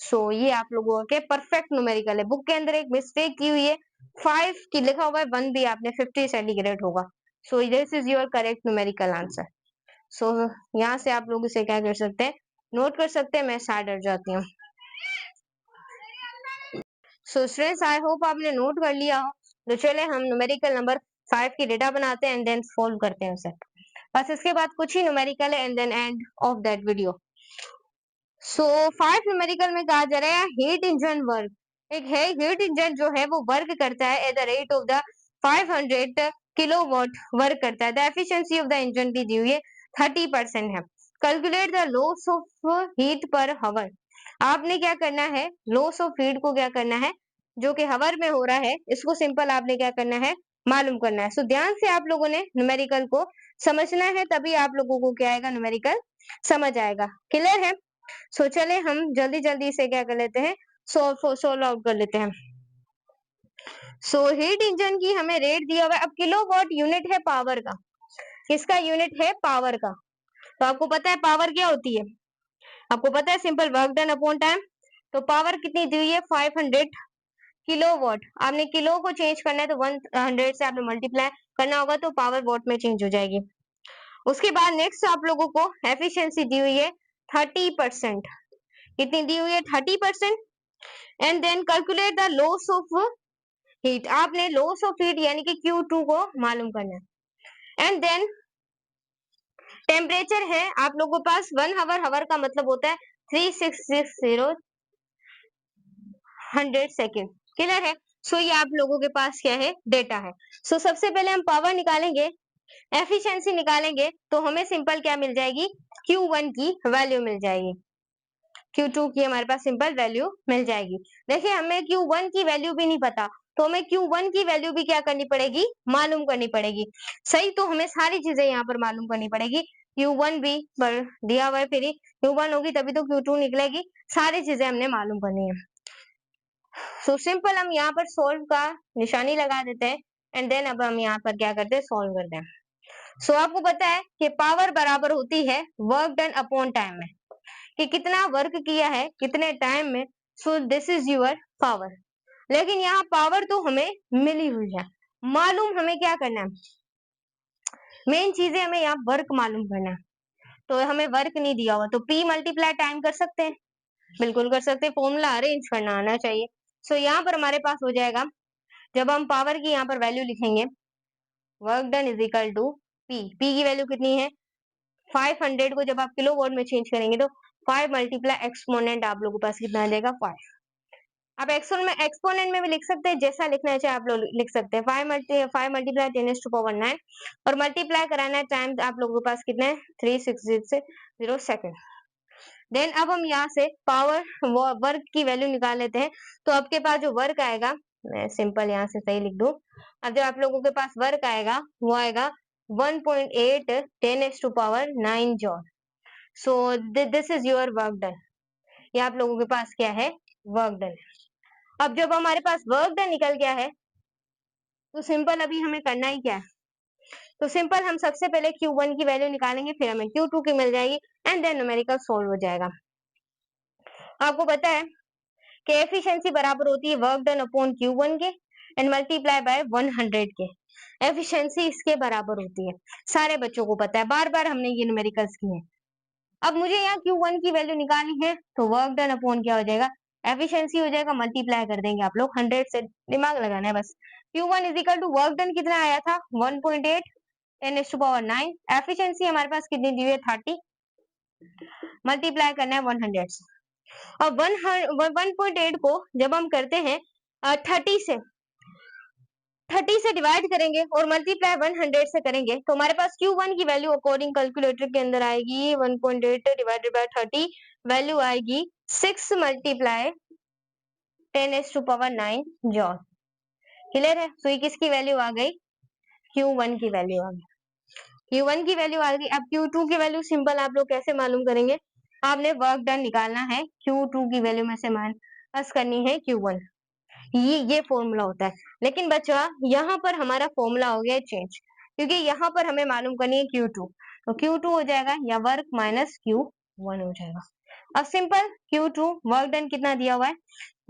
सो ये आप लोगों के परफेक्ट न्यूमेरिकल है। बुक के अंदर एक मिस्टेक की हुई है, 5 की लिखा हुआ है, 1 भी आपने 50 सेंटीग्रेड होगा। So this is your correct numerical answer. So यहाँ से आप लोग इसे क्या कर सकते हैं, नोट कर सकते हैं। मैं साइड हट जाती हूँ। सो स्टूडेंट्स, आई होप आपने नोट कर लिया हो। तो चले हम न्यूमेरिकल नंबर 5 की डेटा बनाते हैं एंड देन सॉल्व करते हैं उसे। बस इसके बाद कुछ ही न्यूमेरिकल है and then end of that video. So 5 numerical में कहा जा रहा है हीट इंजन वर्क, एक है हीट इंजन जो है वो वर्क करता है at the rate of the 500 kilowatt work करता है। The efficiency of the engine की दी हुई है 30% है। Calculate the loss of heat पर हावर। आपने क्या करना है, लॉस ऑफ हीट को क्या करना है, जो कि हावर में हो रहा है, इसको सिंपल आपने क्या करना है, मालूम करना है। सो ध्यान से आप लोगों ने न्यूमेरिकल को समझना है, तभी आप लोगों को क्या आएगा, न्यूमेरिकल समझ आएगा। क्लियर है। सो चले हम जल्दी जल्दी से क्या कर लेते हैं, सोल्व आउट कर लेते हैं। सो हीट इंजन की हमें रेट दिया हुआ है। अब किलोवाट यूनिट है पावर का, किसका यूनिट है, पावर का। तो आपको पता है पावर क्या होती है, आपको पता है simple work done upon time. तो पावर कितनी दी हुई है 500 किलोवाट। आपने किलो को चेंज करना है तो 100 से आपने मल्टीप्लाई करना होगा, तो पावर वॉट में चेंज हो जाएगी। उसके बाद नेक्स्ट आप लोगों को एफिशिएंसी दी हुई है 30%, कितनी दी हुई है 30%। And then calculate the loss of heat, आपने लॉस ऑफ हीट यानी कि Q2 को मालूम करना है। एंड देन टेम्परेचर है आप लोगों के पास 1 हावर, हावर का मतलब होता है 3660 100 सेकेंड। क्लियर है। सो ये आप लोगों के पास क्या है, डेटा है। सो सबसे पहले हम पावर निकालेंगे, एफिशिएंसी निकालेंगे, तो हमें सिंपल क्या मिल जाएगी, Q1 की वैल्यू मिल जाएगी, Q2 की हमारे पास सिंपल वैल्यू मिल जाएगी। देखिए हमें Q1 की वैल्यू भी नहीं पता, तो हमें Q1 की वैल्यू भी क्या करनी पड़ेगी, मालूम करनी पड़ेगी। सही, तो हमें सारी चीजें यहाँ पर मालूम करनी पड़ेगी। Q1 भी पर दिया हुआ है, फिर ही Q1 होगी तभी तो Q2 निकलेगी। सारी चीजें हमने मालूम करनी है। सो सिंपल हम यहाँ पर सोल्व का निशानी लगा देते हैं एंड देन अब हम यहाँ पर क्या करते हैं, सोल्व करते हैं। सो आपको पता है कि पावर बराबर होती है वर्क डन अपॉन टाइम में, कि कितना वर्क किया है कितने टाइम में। सो दिस इज योर पावर। लेकिन यहाँ पावर तो हमें मिली हुई है, मालूम हमें क्या करना है, मेन चीजें हमें यहाँ वर्क मालूम करना है। तो हमें वर्क नहीं दिया हुआ तो P मल्टीप्लाई टाइम कर सकते हैं, बिल्कुल कर सकते हैं, फॉर्मूला अरेंज करना आना चाहिए। सो यहाँ पर हमारे पास हो जाएगा, जब हम पावर की यहाँ पर वैल्यू लिखेंगे, work done is equal to P की वैल्यू कितनी है 500 को जब आप किलो वॉट में चेंज करेंगे तो 5 मल्टीप्लाई एक्सपोनेंट आप लोगों के पास कितना आ जाएगा 5। आप एक्सपोनेंट में भी लिख सकते हैं, जैसा लिखना चाहे आप लोग लिख सकते हैं। 5 मल्टीप्लाई 10⁻⁹ और मल्टीप्लाई कराना है टाइम आप लोगों के पास कितने 360 सेकेंड। देन अब हम यहाँ से पावर वर्क की वैल्यू निकाल लेते हैं। तो आपके पास जो वर्क आएगा, मैं सिंपल यहाँ से सही लिख दूं, अब जो आप लोगों के पास वर्क आएगा वो आएगा 1.8 10⁻⁹ जॉल। सो this is your work done. ये आप लोगों के पास क्या है, वर्क डन। अब जब हमारे पास वर्क डन निकल गया है तो सिंपल अभी हमें करना ही क्या है, तो सिंपल हम सबसे पहले Q1 की वैल्यू निकालेंगे, फिर हमें Q2 की मिल जाएगी एंड देन न्यूमेरिकल सोल्व हो जाएगा। आपको पता है कि एफिशिएंसी बराबर होती है वर्क डन अपॉन Q1 के एंड मल्टीप्लाई बाय 100 के। एफिशिएंसी इसके बराबर होती है, सारे बच्चों को पता है, बार बार हमने ये न्यूमेरिकल्स किए हैं। अब मुझे यहाँ Q1 की वैल्यू निकालनी है तो वर्क डन अपॉन क्या हो जाएगा, एफिशिएंसी हो जाएगा, मल्टीप्लाई कर देंगे आप लोग 100 से, दिमाग लगाना है बस। Q1 is equal to work done कितना आया था 1.8 10⁻⁹। एफिशिएंसी हमारे पास कितनी दी हुई है 30, मल्टीप्लाई करना है 100 से। और 1.8 को जब हम करते हैं 30 से डिवाइड करेंगे और मल्टीप्लाई 100 से करेंगे तो हमारे पास Q1 की वैल्यू अकॉर्डिंग कैलकुलेटर के अंदर आएगी 1.8 डिवाइडेड बाय 30, वैल्यू आएगी 6 मल्टीप्लाई 10⁻⁹ जॉल। क्लियर है। तो ये किसकी वैल्यू आ गई, Q1 की वैल्यू आ गई, Q1 की वैल्यू आ गई। अब Q2 की वैल्यू सिंपल आप लोग कैसे मालूम करेंगे, आपने वर्क डन निकालना है, Q2 की वैल्यू में से माइनस करनी है Q1, ये फॉर्मूला होता है। लेकिन बच्चा यहाँ पर हमारा फॉर्मूला हो गया चेंज, क्योंकि यहाँ पर हमें मालूम करनी है Q2, तो Q2 हो जाएगा या वर्क माइनस Q1 हो जाएगा। अब सिंपल Q2 वर्क डन कितना दिया हुआ है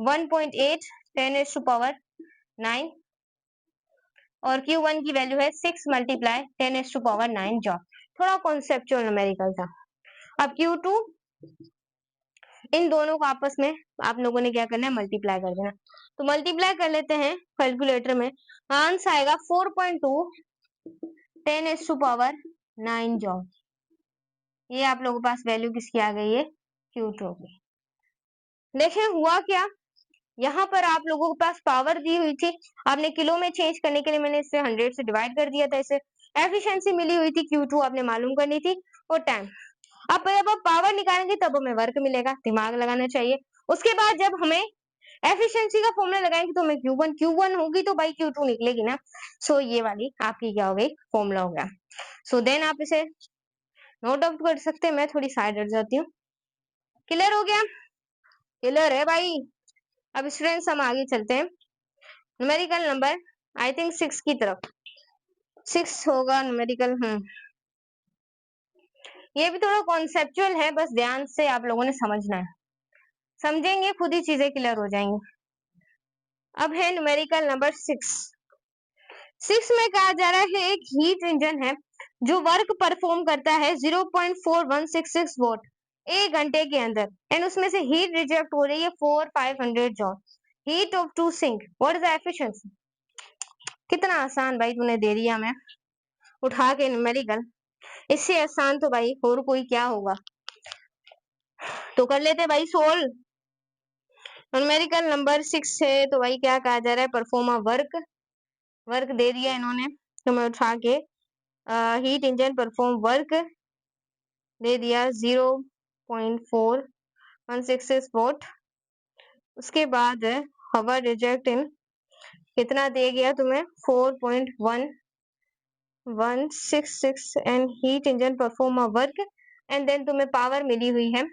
1.8 10⁻⁹ और Q1 की वैल्यू है 6 मल्टीप्लाई 10⁻⁹ जॉल। थोड़ा कॉन्सेप्चुअल न्यूमेरिकल था। अब Q2 इन दोनों को आपस में आप लोगों ने क्या करना है, मल्टीप्लाई कर देना। तो मल्टीप्लाई कर लेते हैं कैलकुलेटर में, आंसर आएगा 4.2 10⁻⁹ जॉल। ये आप लोगों के पास वैल्यू किसकी आ गई है, Q2 की। देखें हुआ क्या, यहाँ पर आप लोगों के पास पावर दी हुई थी, आपने किलो में चेंज करने के लिए मैंने इसे 100 से डिवाइड कर दिया था, इसे एफिशिएंसी मिली हुई थी Q2 आपने मालूम करनी थी, और टाइम। अब जब आप पावर निकालेंगे तब हमें वर्क मिलेगा, दिमाग लगाना चाहिए। उसके बाद जब हमें एफिशिएंसी का फॉर्मूला लगाएंगे तो हमें Q1 होगी तो भाई Q2 निकलेगी ना। सो ये वाली आपकी क्या हो गई, फॉर्मूला हो गया। सो देन आप इसे नोट आउट कर सकते हैं, मैं थोड़ी साइड हट जाती हूँ। क्लियर हो गया, क्लियर है भाई। अब स्टूडेंट्स हम आगे चलते हैं न्यूमेरिकल नंबर, आई थिंक 6 की तरफ, 6 होगा न्यूमेरिकल। ये भी थोड़ा कॉन्सेप्चुअल है, बस ध्यान से आप लोगों ने समझना है, समझेंगे खुद ही चीजें क्लियर हो जाएंगी। अब है न्यूमेरिकल नंबर 6 में कहा जा रहा है एक हीट इंजन है जो वर्क परफॉर्म करता है 0.4166 वॉट 1 घंटे के अंदर, एंड उसमें से हीट रिजेक्ट हो रही है 4500 joule. Heat of to sink, what is the efficiency. कितना आसान भाई तूने दे दिया, मैं उठा के न्यूमेरिकल, इससे आसान तो भाई और कोई क्या होगा। तो कर लेते भाई सोल्व। न्यूमेरिकल नंबर 6 है तो भाई क्या कहा जा रहा है, परफॉर्म अ वर्क दे दिया इन्होंने, तो मैं उठा के हीट इंजन परफॉर्म वर्क दे दिया 0.4166 वोट। उसके बाद हवा रिजेक्ट इन कितना दे गया तुम्हें 4.1 166 and heat engine perform a work and then तुम्हें पावर मिली हुई है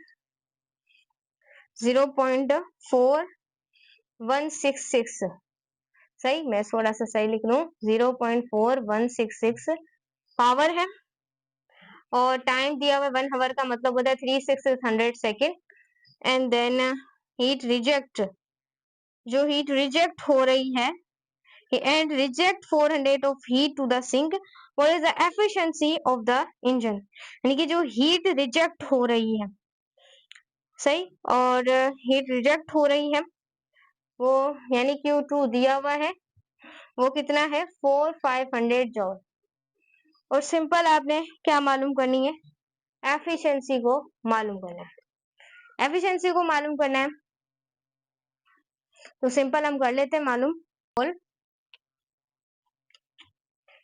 0.4166। सही, मैं थोड़ा सा सही लिख लूं, 0.4166 पावर है और टाइम दिया हुआ 1 आवर का मतलब होता है 3600 second. And then heat reject, जो हीट रिजेक्ट हो रही है and reject 400 of heat to the sink, what is the efficiency of the engine, यानी कि जो हीट रिजेक्ट हो रही है, सही, और हीट रिजेक्ट हो रही है वो यानी Q2 दिया हुआ है, वो कितना है 4500 जॉल। और सिंपल आपने क्या मालूम करनी है, एफिशिएंसी को मालूम करना है। एफिशिएंसी को मालूम करना है तो सिंपल हम कर लेते हैं मालूम।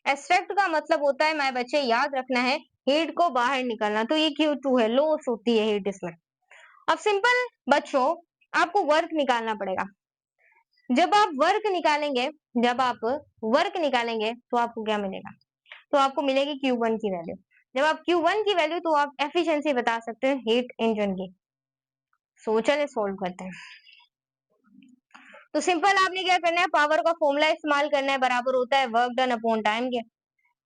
एक्सट्रैक्ट का मतलब होता है, मैं बच्चे याद रखना है, हीट को बाहर निकालना, तो ये Q2 है, लॉस होती है हीट इसमें। अब सिंपल बच्चों आपको वर्क निकालना पड़ेगा। जब आप वर्क निकालेंगे, जब आप वर्क निकालेंगे तो आपको क्या मिलेगा, तो आपको मिलेगी Q1 की वैल्यू। जब आप Q1 की वैल्यू, तो आप एफिशिएंसी बता सकते हैं हीट इंजन की। सो चलिए सोल्व करते हैं। तो सिंपल आपने क्या करना है, पावर का फॉर्मूला इस्तेमाल करना है, बराबर होता है वर्क डन अपॉन टाइम के।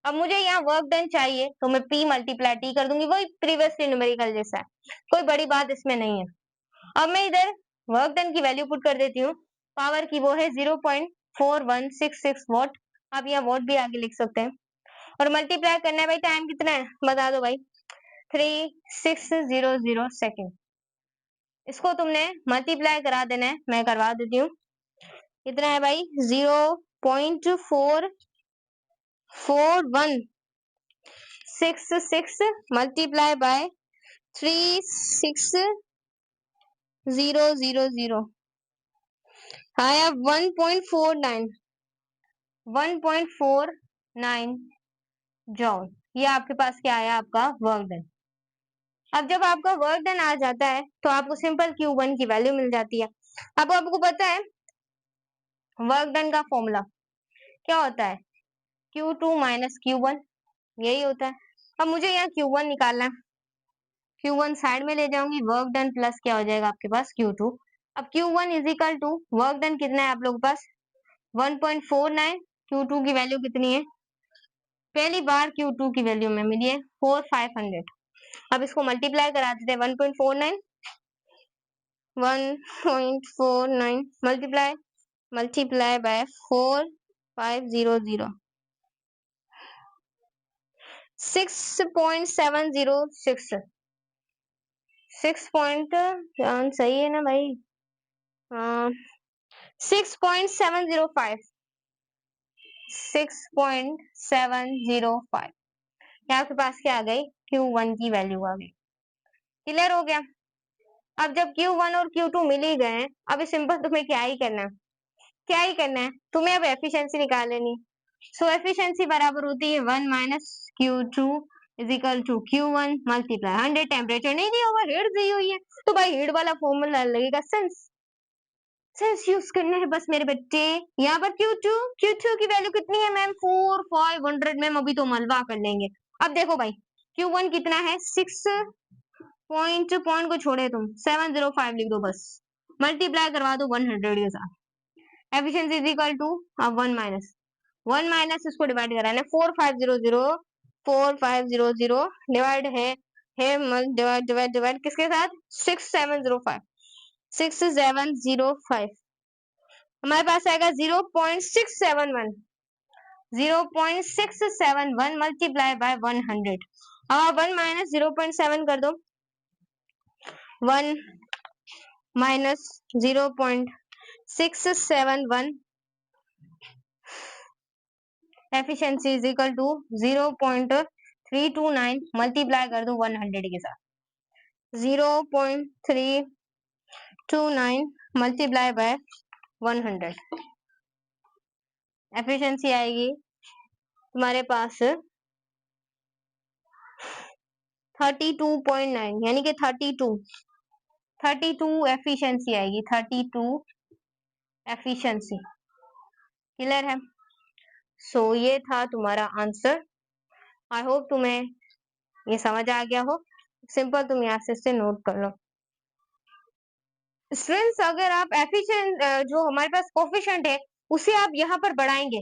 अब मुझे यहाँ वर्क डन चाहिए तो मैं P मल्टीप्लाई T कर दूंगी, वही प्रीवियसली न्यूमेरिकल जैसा है, कोई बड़ी बात इसमें नहीं है। अब मैं इधर वर्क डन की वैल्यू पुट कर देती हूँ, पावर की वो है 0.4166 वॉट, आप यहाँ वॉट भी आगे लिख सकते हैं, और मल्टीप्लाई करना है भाई, टाइम कितना है बता दो भाई, 3600 सेकेंड। इसको तुमने मल्टीप्लाई करा देना है, मैं करवा देती हूँ। कितना है भाई, 0.4166 मल्टीप्लाई बाय 36000 आया 1.49 जॉल। ये आपके पास क्या आया, आपका वर्क डन। अब जब आपका वर्क डन आ जाता है तो आपको सिंपल Q1 की वैल्यू मिल जाती है। अब आपको पता है वर्क डन का फॉर्मूला क्या होता है, Q2 माइनस Q1, यही होता है। अब मुझे यहाँ Q1 निकालना है, Q1 साइड में ले जाऊंगी, वर्क डन प्लस क्या हो जाएगा आपके पास Q2। अब Q1 is equal to work done कितना है आप लोगों के पास 1.49, Q2 की वैल्यू कितनी है, पहली बार Q2 की वैल्यू में मिली है 4500। अब इसको मल्टीप्लाई करा देते हैं, 1.49 मल्टीप्लाई बाय 4500 6.706 सही है ना भाई, 6.705 6.705 आपके पास क्या आ गई, Q1 की वैल्यू आ गई। क्लियर हो गया। अब जब Q1 और Q2 मिल ही गए, अभी सिंपल तुम्हें क्या ही करना है, क्या ही करना है तुम्हें, अब एफिशिएंसी निकाल लेनी। सो एफिशिएंसी बराबर होती है 1 minus Q2 is equal to Q1 multiply 100। Temperature नहीं दिया हुआ, हीट दी हुई है, तो भाई हीट वाला फॉर्मूला लगेगा सेंस यूज करना है बस मेरे बच्चे। यहाँ पर Q2 की वैल्यू कितनी है मैम, 4500। मैम अभी तो मलबा कर लेंगे। अब देखो भाई Q1 कितना है, 6 पॉइंट को छोड़े तुम 705 लिख दो बस, मल्टीप्लाई करवा दो 100 के साथ। एफिशिएंसी इज इक्वल टू, अब 1 माइनस इसको डिवाइड कराना है, 4500 डिवाइड है डिवाइड डिवाइड डिवाइड किसके साथ, 6705 6705 हमारे पास आएगा 0.671 मल्टीप्लाई बाय 100। अब 1 माइनस 0.7 कर दो, 1 minus 0.671 efficiency is equal to 0.329 multiply कर दो 100 के साथ, 0.329 मल्टीप्लाई बाय 100। एफिशिएंसी आएगी तुम्हारे पास 32.9, यानी कि 32 एफिशिएंसी आएगी, 32 एफिशिएंसी। क्लियर है। सो ये था तुम्हारा आंसर। आई होप तुम्हें ये समझ आ गया हो। सिंपल तुम यहाँ से इसे नोट कर लो। स्टूडेंट्स, अगर आप एफिशिएंट जो हमारे पास कोफिशिएंट है उसे आप यहाँ पर बढ़ाएंगे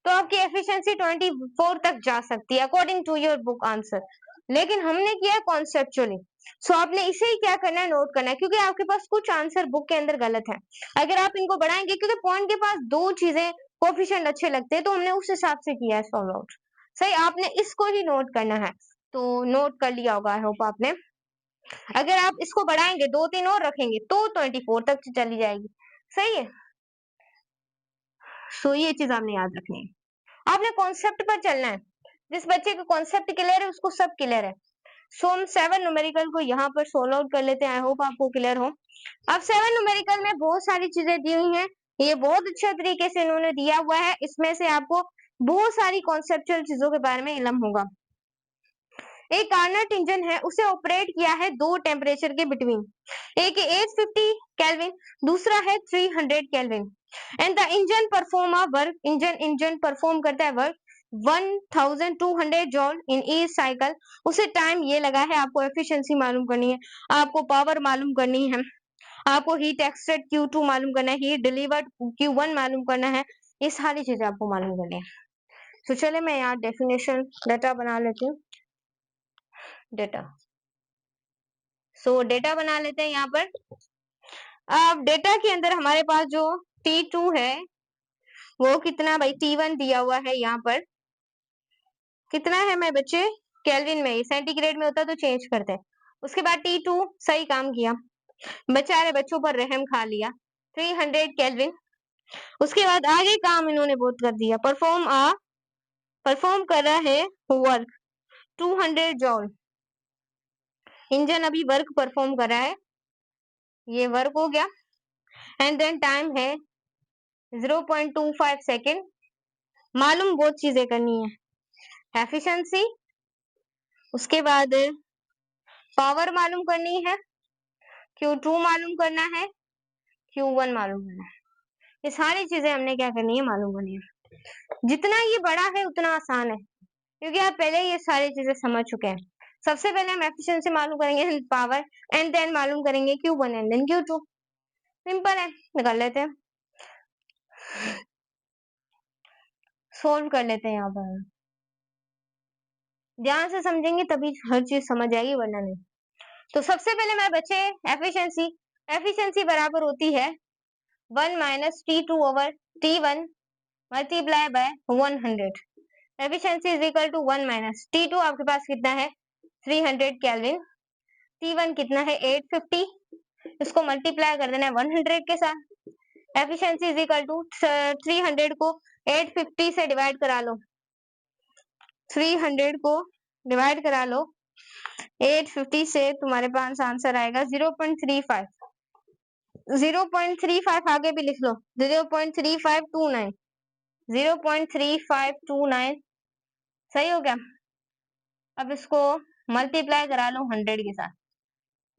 तो आपकी एफिशिएंसी 24 तक जा सकती है according to your book answer. लेकिन हमने किया कॉन्सेप्चुअली, सो आपने इसे ही क्या करना है, नोट करना है, क्योंकि आपके पास कुछ आंसर बुक के अंदर गलत है। अगर आप इनको बढ़ाएंगे, क्योंकि पॉइंट के पास दो चीजें कोफिशिएंट अच्छे लगते हैं तो हमने उस हिसाब से किया है सॉल्व आउट। सही, आपने इसको ही नोट करना है। तो नोट कर लिया होगा आई होप आपने। अगर आप इसको बढ़ाएंगे, दो तीन और रखेंगे तो 24 तक चली जाएगी। सही है, सो ये चीज आपने याद रखनी है। आपने कॉन्सेप्ट पर चलना है। जिस बच्चे का कॉन्सेप्ट क्लियर है उसको सब क्लियर है। सो हम 7 न्यूमेरिकल को यहाँ पर सोल्व आउट कर लेते हैं। आई होप आपको क्लियर हो। अब 7 न्यूमेरिकल में बहुत सारी चीजें दी हुई हैं। ये बहुत अच्छा तरीके से इन्होंने दिया हुआ है। इसमें से आपको बहुत सारी कॉन्सेप्चुअल चीजों के बारे में इल्म होगा। एक कार्नट इंजन है, उसे ऑपरेट किया है दो टेम्परेचर के बिटवीन। एक है 850 केल्विन, दूसरा है 300 kelvin. And the engine perform a work, engine perform करता है वर्क 1200 जॉल इन ईच साइकिल। उसे टाइम ये लगा है। आपको एफिशिएंसी मालूम करनी है, आपको पावर मालूम करनी है, आपको हीट एक्सट्रैक्ट Q2 मालूम करना है, हीट डिलीवर्ड Q1 मालूम करना है। ये सारी चीजें आपको मालूम करनी है। तो चले मैं यहाँ डेफिनेशन डाटा बना लेती हूँ। डेटा, डेटा बना लेते हैं यहाँ पर। अब डेटा के अंदर हमारे पास जो T2 है वो कितना भाई, T1 दिया हुआ है यहाँ पर। कितना है मैं बच्चे, केल्विन में, सेंटीग्रेड में होता तो चेंज करते हैं। उसके बाद T2 सही काम किया, बेचारे बच्चों पर रहम खा लिया, 300 केल्विन। उसके बाद आगे काम इन्होंने बहुत कर दिया, परफॉर्म कर रहा है वर्क 200 जॉल। इंजन अभी वर्क परफॉर्म कर रहा है, ये वर्क हो गया। एंड देन टाइम है 0.25 सेकेंड। मालूम बहुत चीजें करनी है, एफिशिएंसी, उसके बाद पावर मालूम करनी है, Q2 मालूम करना है, Q1 मालूम करना है। ये सारी चीजें हमने क्या करनी है, मालूम करनी है। जितना ये बड़ा है उतना आसान है, क्योंकि आप पहले ये सारी चीजें समझ चुके हैं। सबसे पहले हम एफिशिएंसी मालूम करेंगे, पावर, एंड देन मालूम करेंगे Q1 and then Q2। Simple है, निकाल लेते हैं, सोल्व कर लेते हैं। यहाँ पर ध्यान से समझेंगे तभी हर चीज समझ आएगी, वरना नहीं। तो सबसे पहले मैं बच्चे एफिशिएंसी, एफिशिएंसी बराबर होती है 1 minus T2 over T1 multiply by 100। Efficiency is equal to 1 minus T2, आपके पास कितना है 300 केल्विन, T1 कितना है 850, इसको मल्टीप्लाई कर देना है 100 के साथ। एफिशिएंसी इज इक्वल टू 300 को 850 से डिवाइड करा लो, 300 को डिवाइड करा लो 850 से, तुम्हारे पास आंसर आएगा 0.35। 0.35 आगे भी लिख लो, 0.3529, 0.3529। सही हो गया। अब इसको मल्टीप्लाई करा लो 100 के साथ।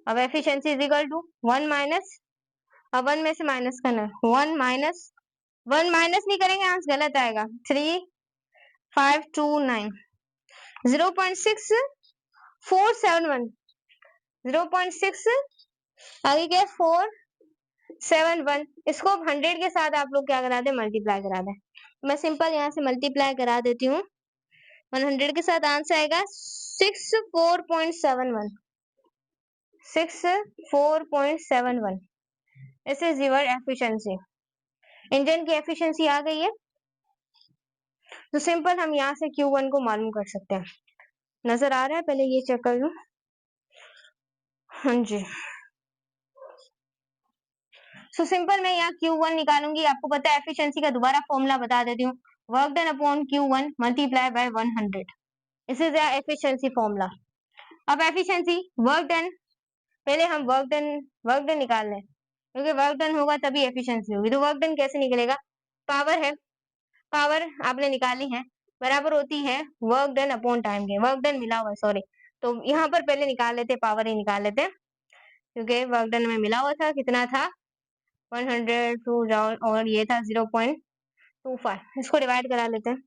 अब efficiency is equal to 1 minus, अब 1 में से माइनस करना है, 1 माइनस, 1 माइनस नहीं करेंगे आंसर गलत आएगा, 3529, 0.6471, 0.6 आगे क्या 471। इसको 100 के साथ आप लोग क्या करा दे, मल्टीप्लाई करा दे। मैं सिंपल यहाँ से मल्टीप्लाई करा देती हूँ। 100 के साथ आंसर आएगा 64.71, 64.71। This is your efficiency. Engine की एफिशिएंसी आ गई है। तो सिंपल हम यहाँ से Q1 को मालूम कर सकते हैं। नजर आ रहा है, पहले ये चेक कर लूं। हाँ जी, सो सिंपल मैं यहाँ Q1 निकालूंगी। आपको पता है एफिशिएंसी का दोबारा फॉर्मूला बता देती हूँ, work done upon Q1 multiply by 100। This is efficiency formula. अब एफिशिएंसी वर्क डन, पहले हम वर्क डन निकाल लें, क्योंकि वर्क डन होगा तभी एफिशिएंसी होगी। तो वर्क डन कैसे निकलेगा, पावर है, पावर आपने निकाली है, बराबर होती है वर्क डन अपॉन टाइम के। वर्क डन मिला हुआ है, सॉरी, तो यहाँ पर पहले निकाल लेते, पावर ही निकाल लेते, क्योंकि वर्क डन में मिला हुआ था, कितना था 102 जॉल, और ये था 0.25। इसको डिवाइड करा लेते हैं,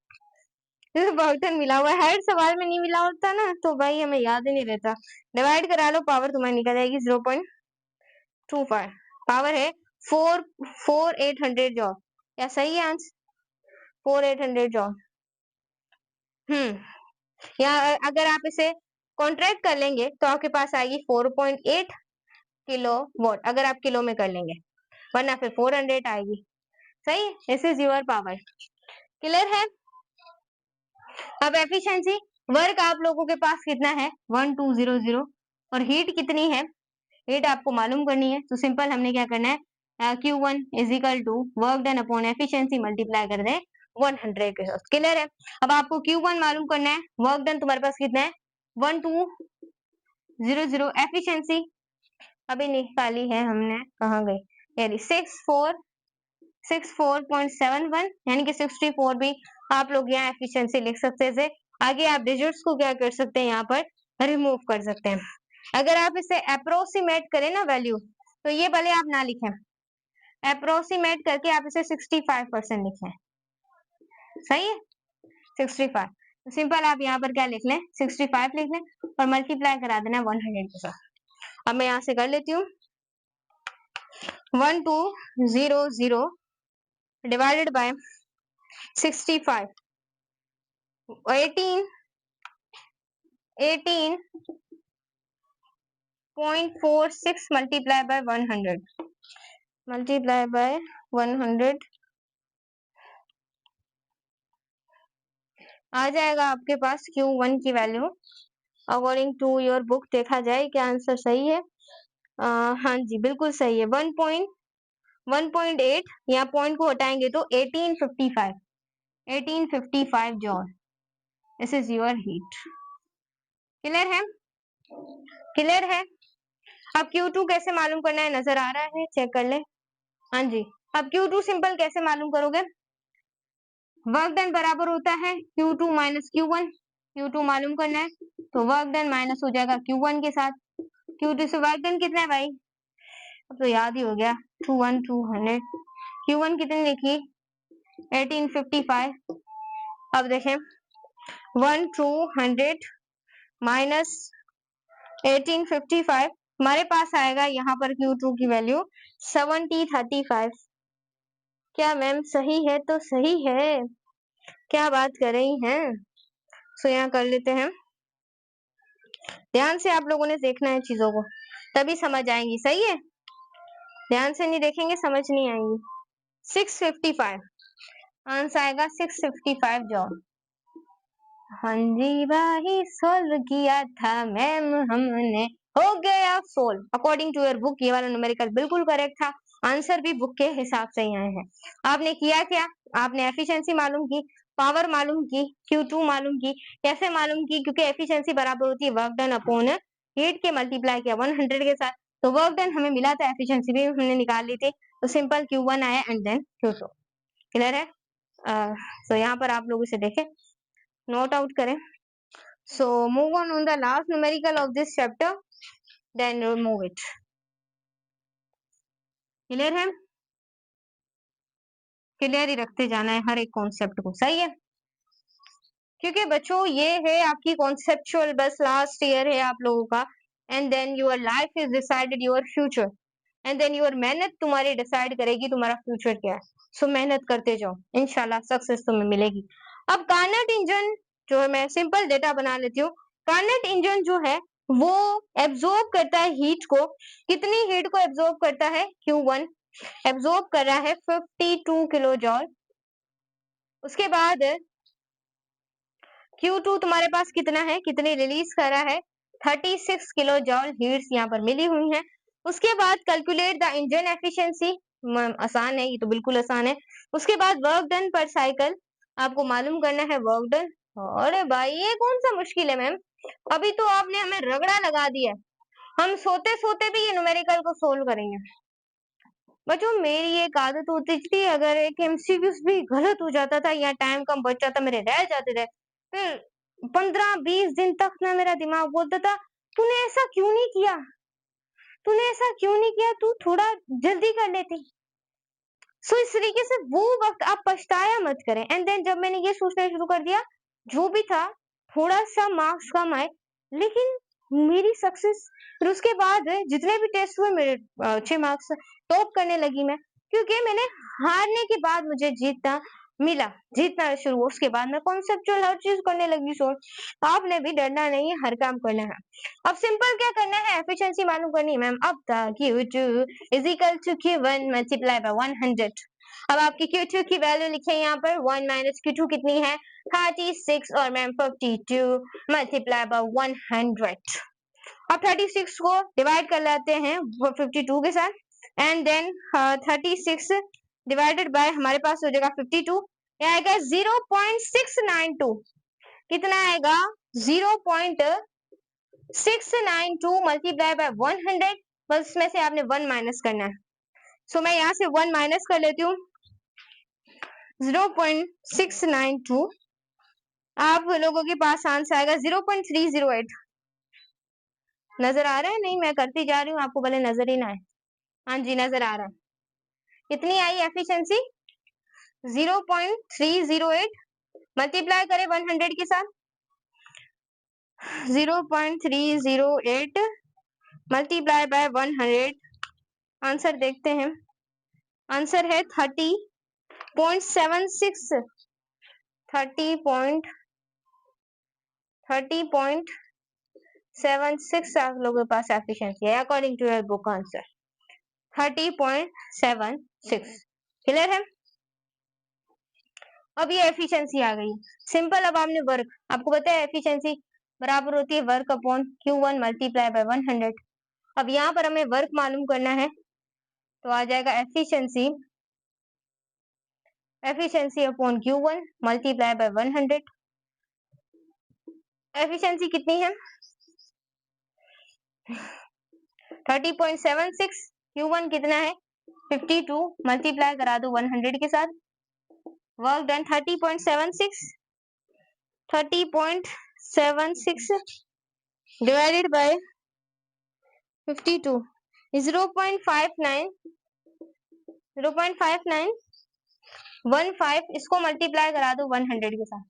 वर्क डन मिला हुआ है, हर सवाल में नहीं मिला होता ना तो भाई हमें याद ही नहीं रहता। डिवाइड करा लो, पावर तुम्हारी निकल जाएगी 0.25। पावर है 4800 जॉल। क्या सही है आंसर? 4800 जॉल। या अगर आप इसे कॉन्ट्रैक्ट कर लेंगे तो आपके पास आएगी 4.8 किलो वॉट, अगर आप किलो में कर लेंगे, वरना फिर 400 आएगी। सही, this is your power. Clear है? अब एफिशिएंसी, वर्क आप लोगों के पास कितना है 1200, और हीट कितनी है, हीट आपको मालूम करनी है। तो सिंपल हमने क्या करना है, Q1 is equal to work done upon efficiency multiply कर दें 100 के साथ। क्लियर है? अब आपको Q1 मालूम करना है, वर्क डन तुम्हारे पास कितना है 1200, एफिशिएंसी अभी निकाली है हमने, कहाँ गई, यानी 64.71, यानी कि 64 भी आप लोग यहाँ एफिशिएंसी लिख सकते थे। आगे आप डिजिट्स को क्या कर सकते हैं, यहाँ पर रिमूव कर सकते हैं। अगर आप इसे अप्रोक्सीमेट करें ना वैल्यू, तो ये भले आप ना लिखें, अप्रोक्सीमेट करके आप इसे 65% लिखें। सही है, 65। तो सिंपल आप यहाँ पर क्या लिख लें, 65 लिख लें और मल्टीप्लाई करा देना 100 के साथ। अब मैं यहाँ से कर लेती हूँ, 1200 divided by 65, 18.46 multiply by 100, multiply by 100 आ जाएगा आपके पास Q1 की value. According to your book देखा जाए क्या आंसर सही है। हाँ जी बिल्कुल सही है, 1.8, यहाँ पॉइंट को हटाएंगे तो 1855 जॉल। This is your heat. Clear है? क्लियर है? अब Q2 कैसे मालूम करना है, नजर आ रहा है, चेक कर ले। हाँ जी, अब Q2 सिंपल कैसे मालूम करोगे, वर्क डन बराबर होता है Q2 माइनस Q1। Q2 मालूम करना है तो वर्क डन माइनस हो जाएगा Q1 के साथ। Q2 से वर्क डन कितना है भाई, अब तो याद ही हो गया, 200। Q1 कितनी लिखी 1855। अब देखें 1200 माइनस 1855, हमारे पास आएगा यहाँ पर Q2 की वैल्यू 7035। क्या मैम सही है? तो सही है, क्या बात कर रही हैं। सो यहाँ कर लेते हैं, ध्यान से आप लोगों ने देखना है चीजों को, तभी समझ आएंगी। सही है, ध्यान से नहीं देखेंगे समझ नहीं आएंगी। 655 आंसर आएगा, 655 जॉब। हाँ जी भाई सोल्व किया था मैम हमने, हो गया solve. According to your book ये वाला न्यूमेरिकल बिल्कुल करेक्ट था, आंसर भी बुक के हिसाब से ही आए हैं। आपने किया क्या, आपने एफिशिएंसी मालूम की, पावर मालूम की, Q2 मालूम की। कैसे मालूम की, क्योंकि एफिशिएंसी बराबर होती है वर्क डन अपॉन हीट के मल्टीप्लाई किया 100 के साथ। तो वर्क डन हमें मिला था, एफिशिएंसी भी हमने निकाल ली थी, तो सिंपल Q1 आया एंड देन Q2। क्लियर है? तो यहाँ पर आप लोग इसे देखें, नोट आउट करें। So move on the last numerical of this chapter, then remove it. Clear है? क्लियर ही रखते जाना है हर एक कॉन्सेप्ट को। सही है, क्योंकि बच्चों ये है आपकी कॉन्सेप्चुअल, बस लास्ट ईयर है आप लोगों का, and then your life is decided your future, and then your मेहनत तुम्हारी डिसाइड करेगी तुम्हारा फ्यूचर क्या है। सो मेहनत करते जाओ, इंशाल्लाह सक्सेस तुम्हें मिलेगी। अब कार्नेट इंजन जो है, मैं सिंपल डेटा बना लेती हूँ। कार्नेट इंजन जो है वो एब्जॉर्ब करता है हीट को, कितनी हीट को एब्जॉर्ब करता है, Q1 एब्जॉर्ब कर रहा है 52 किलो जॉल। उसके बाद Q2 तुम्हारे पास कितना है, कितनी रिलीज कर रहा है, 36 किलो जॉल हीट्स यहाँ पर मिली हुई हैं। उसके बाद कैलकुलेट द इंजन एफिशिएंसी, आसान है, ये तो बिल्कुल आसान है। उसके बाद वर्क डन पर साइकिल आपको मालूम करना है, वर्क डन। अरे भाई ये कौन सा मुश्किल है मैम, अभी तो आपने हमें रगड़ा लगा दिया, हम सोते सोते भी ये न्यूमेरिकल को सोल्व करेंगे। बच्चों मेरी एक आदत होती थी, अगर एक एमसीक्यूज भी गलत हो जाता था या टाइम कम बच जाता, मेरे रह जाते थे, फिर 15-20 दिन तक ना मेरा दिमाग बोलता था तूने ऐसा क्यों नहीं किया, तूने ऐसा क्यों नहीं किया, तू थोड़ा जल्दी कर लेती। सो इस तरीके से वो वक्त आप पछताया मत करें। एंड देन जब मैंने ये सोचना शुरू कर दिया जो भी था थोड़ा सा मार्क्स कम आए, लेकिन मेरी सक्सेस, फिर उसके बाद जितने भी टेस्ट हुए मेरे अच्छे मार्क्स, टॉप करने लगी मैं, क्योंकि मैंने हारने के बाद मुझे जीतना मिला, जीतना शुरू हुआ, उसके बाद मैं कॉन्सेप्चुअल हर चीज करने लगी। सोच, आपने भी डरना नहीं है, हर काम करना है। अब सिंपल क्या करना है, एफिशिएंसी मालूम करनी है मैम। अब तक Q2 is equal to Q1 multiply by 100। अब आपकी Q2 की वैल्यू लिखे यहाँ पर, 1 माइनस Q2 कितनी है, 36, और मैम 52 मल्टीप्लाई बाय 100। अब 36 को डिवाइड कर लेते हैं 52 के साथ, एंड देन 36 डिवाइडेड बाय हमारे पास हो जाएगा 52, ये आएगा 0.692। कितना आएगा, 0.692 मल्टीप्लाई बाय 100, बस इसमें से आपने 1 माइनस करना है। सो मैं यहाँ से 1 माइनस कर लेती हूँ, 0.692, आप लोगों के पास आंसर आएगा 0.308। नजर आ रहा है? नहीं, मैं करती जा रही हूँ, आपको भले नजर ही ना आए। हाँ जी, नजर आ रहा है। कितनी आई एफिशिएंसी, 0.308, मल्टीप्लाई करें 100 के साथ, 0.308 मल्टीप्लाई बाय 100, आंसर देखते हैं। आंसर है 30.76, 30.76 आप लोगों के पास एफिशिएंसी है according to your book answer, 30.76। Clear है? अब ये एफिशिएंसी आ गई सिंपल। अब आपने वर्क, आपको पता है एफिशिएंसी बराबर होती है work upon Q1 multiply by 100। अब यहाँ पर हमें वर्क मालूम करना है, तो आ जाएगा efficiency, efficiency upon Q1 multiply by 100। Efficiency कितनी है, 30.76, Q1 कितना है 52, मल्टीप्लाई करा दो 100 के साथ, वर्क डन 30.76 डिवाइडेड बाय 52, 0.59, 0.5915, इसको मल्टीप्लाई करा दो 100 के साथ,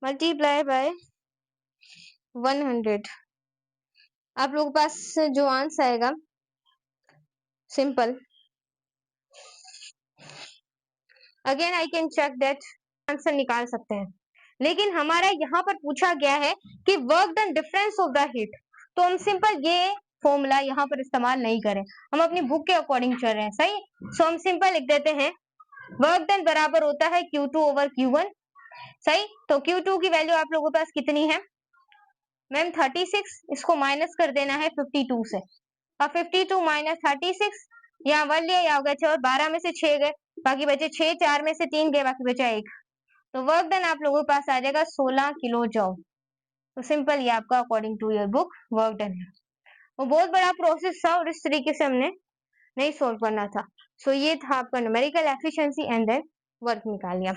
मल्टीप्लाई बाय 100। आप लोगों के पास जो आंसर आएगा simple, again I can check that, answer निकाल सकते हैं। लेकिन हमारा यहाँ पर पूछा गया है कि work done difference of the heat, तो हम सिंपल ये फॉर्मूला यहाँ पर इस्तेमाल नहीं करें, हम अपनी बुक के अकॉर्डिंग चल रहे हैं। सही, सो हम सिंपल लिख देते हैं वर्क डन बराबर होता है Q2 ओवर Q1। सही, तो Q2 की वैल्यू आप लोगों के पास कितनी है मैम 36, इसको माइनस कर देना है 52 से, और 52 माइनस 36, यहाँ 1 लिया, यहाँ हो गया 6, और 12 में से 6 गए, बाकी बचे 6, 4 में से 3 गए, बाकी बचा 1, तो वर्क डन आप लोगों के पास आ जाएगा 16 किलो जॉब। तो सिंपल ये आपका according to your book work done है। वो बहुत बड़ा प्रोसेस था और इस तरीके से हमने नहीं सोल्व करना था। सो ये था आपका numerical efficiency and then work निकाल लिया।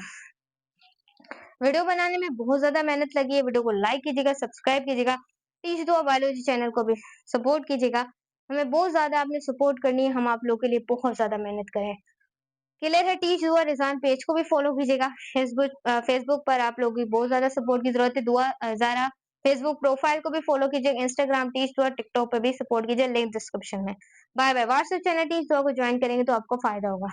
वीडियो बनाने में बहुत ज्यादा मेहनत लगी है, वीडियो को लाइक कीजिएगा, सब्सक्राइब कीजिएगा, टीच दो बायोलॉजी चैनल को भी सपोर्ट कीजिएगा। हमें बहुत ज्यादा आपने सपोर्ट करनी है, हम आप लोगों के लिए बहुत ज्यादा मेहनत करें। क्लियर है? टीच दुआ रिजान पेज को भी फॉलो कीजिएगा। फेसबुक पर आप लोगों की बहुत ज्यादा सपोर्ट की जरूरत है। दुआ ज़ारा फेसबुक प्रोफाइल को भी फॉलो कीजिए, इंस्टाग्राम टीच दुआ, टिकटॉक पे भी सपोर्ट कीजिए, लिंक डिस्क्रिप्शन में। Bye bye. WhatsApp channel teach Dua को ज्वाइन करेंगे तो आपको फायदा होगा।